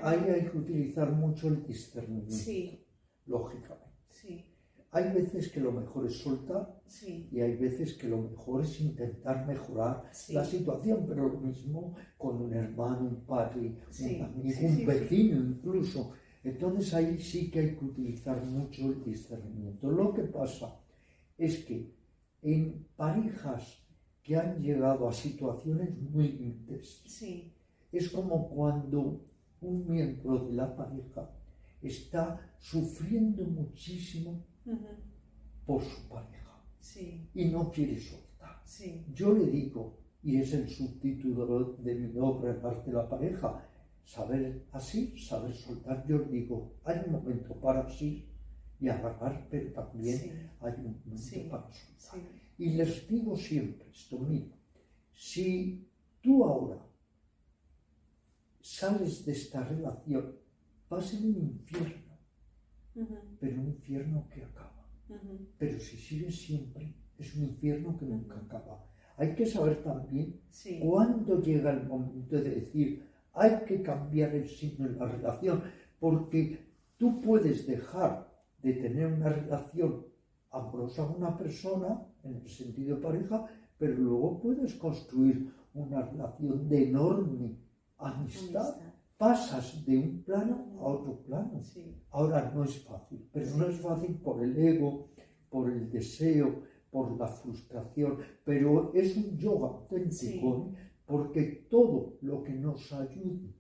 S2: ahí hay que utilizar mucho el discernimiento.
S1: Sí.
S2: Lógicamente.
S1: Sí.
S2: Hay veces que lo mejor es soltar,
S1: sí,
S2: y hay veces que lo mejor es intentar mejorar la situación, pero lo mismo con un hermano, un padre, un amigo, un vecino incluso. Entonces ahí sí que hay que utilizar mucho el discernimiento. Lo que pasa es que en parejas que han llegado a situaciones muy límites, es como cuando un miembro de la pareja está sufriendo muchísimo por su pareja y no quiere soltar. Yo le digo, y es el subtítulo de mi obra, El arte de la pareja, saber así, saber soltar. Yo le digo, hay un momento para así y agarrar, pero también hay un momento para soltar. Y les digo siempre esto, mira, si tú ahora sales de esta relación, va a ser un infierno, pero un infierno que acaba. Pero si sigues siempre, es un infierno que nunca acaba. Hay que saber también cuándo llega el momento de decir, hay que cambiar el signo de la relación, porque tú puedes dejar de tener una relación amorosa con una persona, en el sentido de pareja, pero luego puedes construir una relación de enorme amistad. Pasas de un plano a otro plano. Ahora no es fácil, pero no es fácil por el ego, por el deseo, por la frustración, pero es un yoga auténtico, porque todo lo que nos ayude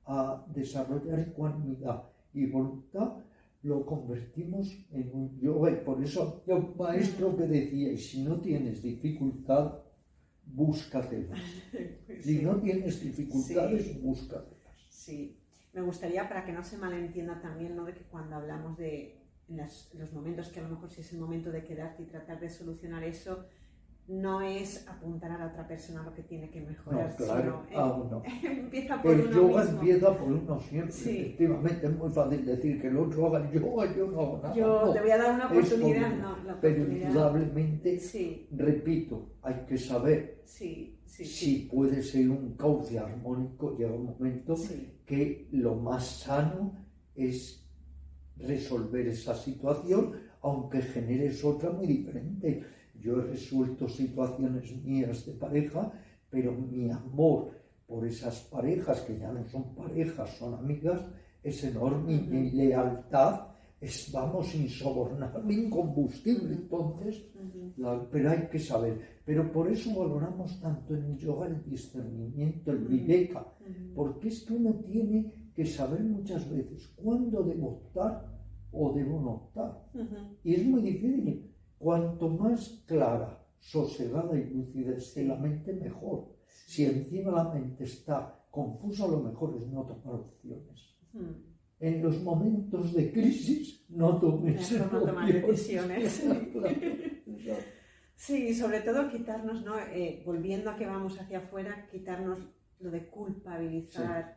S2: a desarrollar ecuanimidad y voluntad lo convertimos en un yoga. Y por eso había un maestro que decía, y si no tienes dificultad, búscatelas. Si no tienes dificultades, búscatelas.
S1: Sí, me gustaría, para que no se malentienda también, ¿no?, de que cuando hablamos de los momentos que a lo mejor si es el momento de quedarte y tratar de solucionar eso, no es apuntar a la otra persona lo que tiene que mejorar,
S2: no, claro,
S1: sino empieza por uno
S2: yoga
S1: mismo.
S2: Empieza por uno siempre, efectivamente. Es muy fácil decir que el otro haga el yoga, yo no hago nada.
S1: Yo te voy a dar una oportunidad,
S2: pero indudablemente, repito, hay que saber si puede ser un cauce armónico. Llega un momento que lo más sano es resolver esa situación, aunque generes otra muy diferente. Yo he resuelto situaciones mías de pareja, pero mi amor por esas parejas, que ya no son parejas, son amigas, es enorme. Y mi lealtad es, vamos, insobornable, incombustible. Entonces, pero hay que saber. Pero por eso valoramos tanto en el yoga el discernimiento, el viveka, porque es que uno tiene que saber muchas veces cuándo debo optar o debo no optar. Y es muy difícil. Cuanto más clara, sosegada y lúcida esté la mente, mejor. Si encima la mente está confusa, lo mejor es no tomar opciones. En los momentos de crisis, no tomes
S1: decisiones. Sí, sobre todo quitarnos, ¿no? Volviendo a que vamos hacia afuera, quitarnos lo de culpabilizar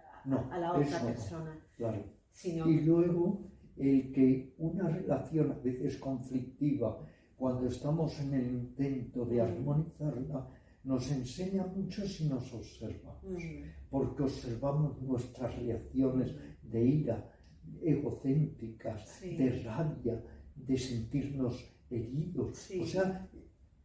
S1: a la otra persona.
S2: Claro.
S1: Sino...
S2: Y luego, el que una relación a veces conflictiva, cuando estamos en el intento de armonizarla, nos enseña mucho si nos observamos, porque observamos nuestras reacciones de ira, egocéntricas,
S1: Sí.
S2: de rabia, de sentirnos heridos.
S1: Sí.
S2: O sea,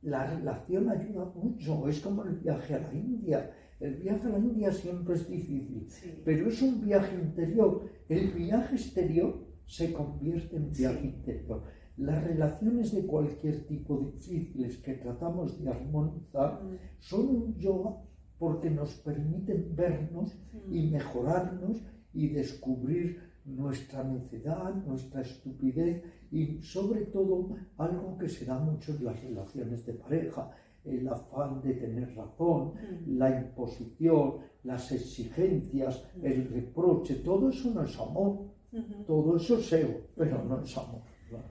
S2: la relación ayuda mucho, es como el viaje a la India. El viaje a la India siempre es difícil,
S1: Sí.
S2: pero es un viaje interior. El viaje exterior se convierte en viaje interior. Las relaciones de cualquier tipo difíciles que tratamos de armonizar son un yoga porque nos permiten vernos y mejorarnos y descubrir nuestra necedad, nuestra estupidez y sobre todo algo que se da mucho en las relaciones de pareja, el afán de tener razón, la imposición, las exigencias, el reproche, todo eso no es amor, todo eso es ego, pero no es amor. Claro.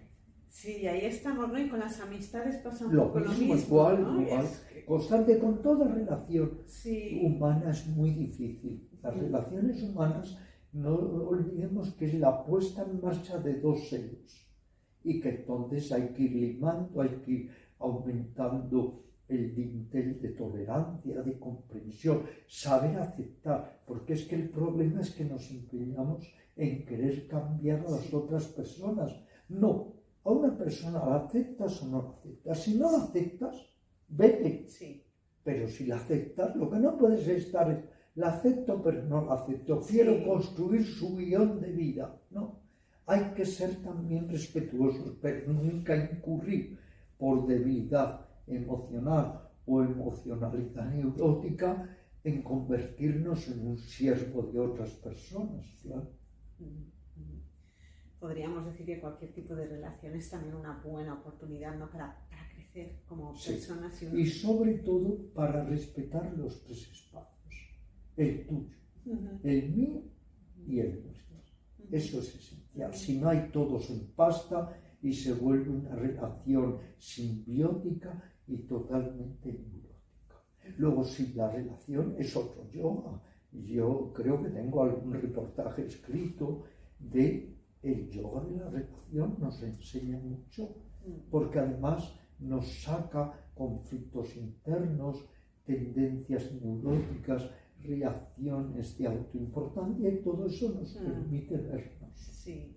S1: Sí, ahí estamos, ¿no? Y con las amistades pasa un
S2: Lo
S1: poco lo
S2: mismo,
S1: mismo,
S2: igual,
S1: ¿no?
S2: igual. Constante con toda relación
S1: Sí.
S2: humana es muy difícil. Las relaciones humanas, no olvidemos que es la puesta en marcha de dos seres y que entonces hay que ir limando, hay que ir aumentando el dintel de tolerancia, de comprensión, saber aceptar, porque es que el problema es que nos empeñamos en querer cambiar a las otras personas. No, a una persona la aceptas o no la aceptas. Si no la aceptas, vete.
S1: Sí.
S2: Pero si la aceptas, lo que no puedes estar es, la acepto pero no la acepto, quiero construir su guión de vida. No, hay que ser también respetuosos, pero nunca incurrir por debilidad emocional o emocionalidad neurótica en convertirnos en un siervo de otras personas, claro.
S1: Podríamos decir que cualquier tipo de relación es también una buena oportunidad, ¿no? Para crecer como personas.
S2: Y sobre todo para respetar los tres espacios, el tuyo, el mío y el nuestro. Eso es esencial. Si no hay todos en pasta y se vuelve una relación simbiótica y totalmente neurótica. Luego, si la relación es otro yoga, yo creo que tengo algún reportaje escrito de el yoga de la relación, nos enseña mucho, porque además nos saca conflictos internos, tendencias neuróticas, reacciones de autoimportancia y todo eso nos permite vernos.
S1: Sí,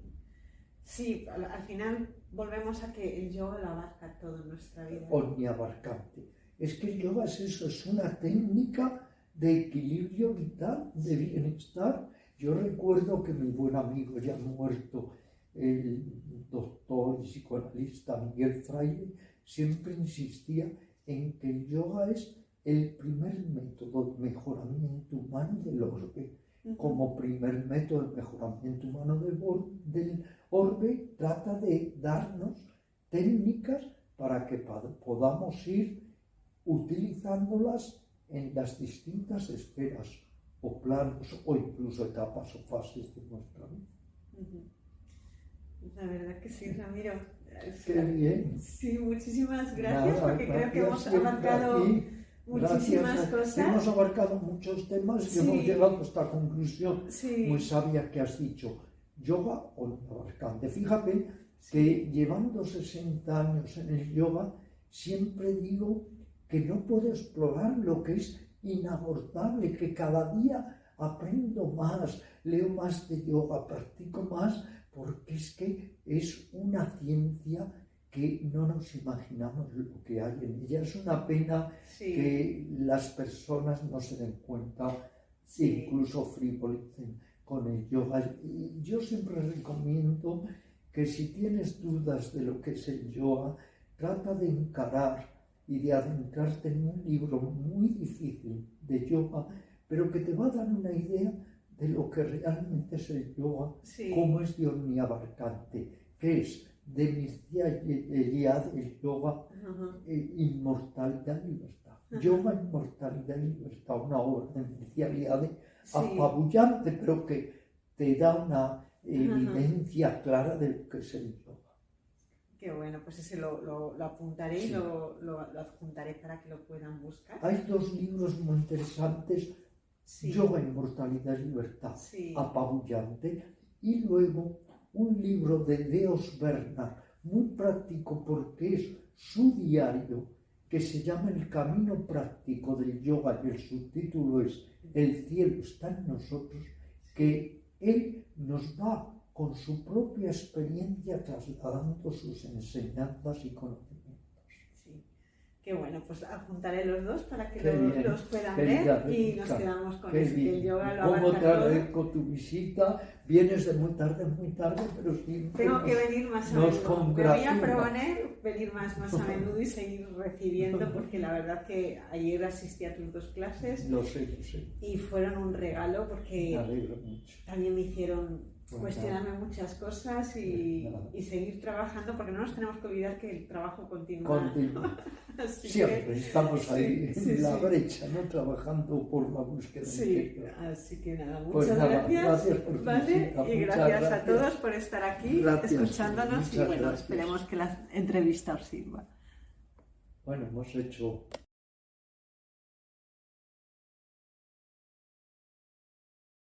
S1: sí, al final volvemos a que el yoga lo abarca todo en nuestra vida.
S2: Omniabarcante. Es que el yoga es eso, es una técnica de equilibrio vital, de bienestar. Yo recuerdo que mi buen amigo ya muerto, el doctor y psicoanalista Miguel Fraile, siempre insistía en que el yoga es el primer método de mejoramiento humano del orbe. Como primer método de mejoramiento humano del orbe, trata de darnos técnicas para que podamos ir utilizándolas en las distintas esferas o planos o incluso etapas o fases de nuestra vida.
S1: La verdad que sí, Ramiro.
S2: Qué bien.
S1: Sí, muchísimas gracias, porque creo que hemos
S2: siempre
S1: abarcado
S2: aquí.
S1: muchísimas
S2: Gracias.
S1: cosas.
S2: Hemos abarcado muchos temas y hemos llegado a esta conclusión muy sabia que has dicho. Yoga o abarcante. Fíjate que llevando 60 años en el yoga, siempre digo que no puedo explorar lo que es inabordable, que cada día aprendo más, leo más de yoga, practico más, porque es que es una ciencia que no nos imaginamos lo que hay en ella. Es una pena que las personas no se den cuenta, incluso frivolicen con el yoga. Y yo siempre recomiendo que si tienes dudas de lo que es el yoga, trata de encarar y de adentrarte en un libro muy difícil de yoga, pero que te va a dar una idea de lo que realmente es el yoga, cómo es de omniabarcante, que es de Mircea Eliade, el yoga, inmortalidad y libertad. Yoga, inmortalidad y libertad, una obra de Mircea Eliade apabullante, pero que te da una evidencia clara de lo que es el yoga.
S1: Qué bueno, pues ese lo apuntaré y lo adjuntaré para que lo puedan buscar.
S2: Hay dos libros muy interesantes, Yoga, Inmortalidad y Libertad, apabullante, y luego un libro de Leos Bernard, muy práctico porque es su diario, que se llama El Camino Práctico del Yoga, y el subtítulo es El cielo está en nosotros, que él nos va con su propia experiencia trasladando sus enseñanzas y conocimientos.
S1: Sí. Qué bueno, pues apuntaré los dos para que
S2: Qué
S1: los puedan
S2: bien,
S1: ver y
S2: Rebeca,
S1: nos quedamos con
S2: qué
S1: eso, que el
S2: bien.
S1: yoga lo
S2: ¿Cómo
S1: abarca
S2: te
S1: todo.
S2: agradezco tu visita? Vienes de muy tarde, pero siempre
S1: Tengo que venir más a
S2: nos
S1: menudo. Me voy a
S2: congratula.
S1: proponer venir más a menudo y seguir recibiendo, porque la verdad que ayer asistí a tus dos clases
S2: Lo sé.
S1: y fueron un regalo,
S2: Me
S1: porque
S2: alegro mucho.
S1: también me hicieron
S2: Pues
S1: cuestionarme muchas cosas y seguir trabajando, porque no nos tenemos que olvidar que el trabajo continúa. Así
S2: Siempre
S1: que,
S2: estamos ahí en la
S1: sí.
S2: brecha, ¿no? Trabajando por la búsqueda
S1: Sí,
S2: interior.
S1: así que nada,
S2: Pues
S1: muchas
S2: nada,
S1: gracias,
S2: gracias por tu
S1: ¿vale?
S2: visita,
S1: Y
S2: muchas
S1: gracias a
S2: gracias.
S1: todos por estar aquí
S2: Gracias,
S1: escuchándonos y
S2: muchas
S1: bueno,
S2: gracias.
S1: esperemos que la entrevista os sirva.
S2: Bueno, hemos hecho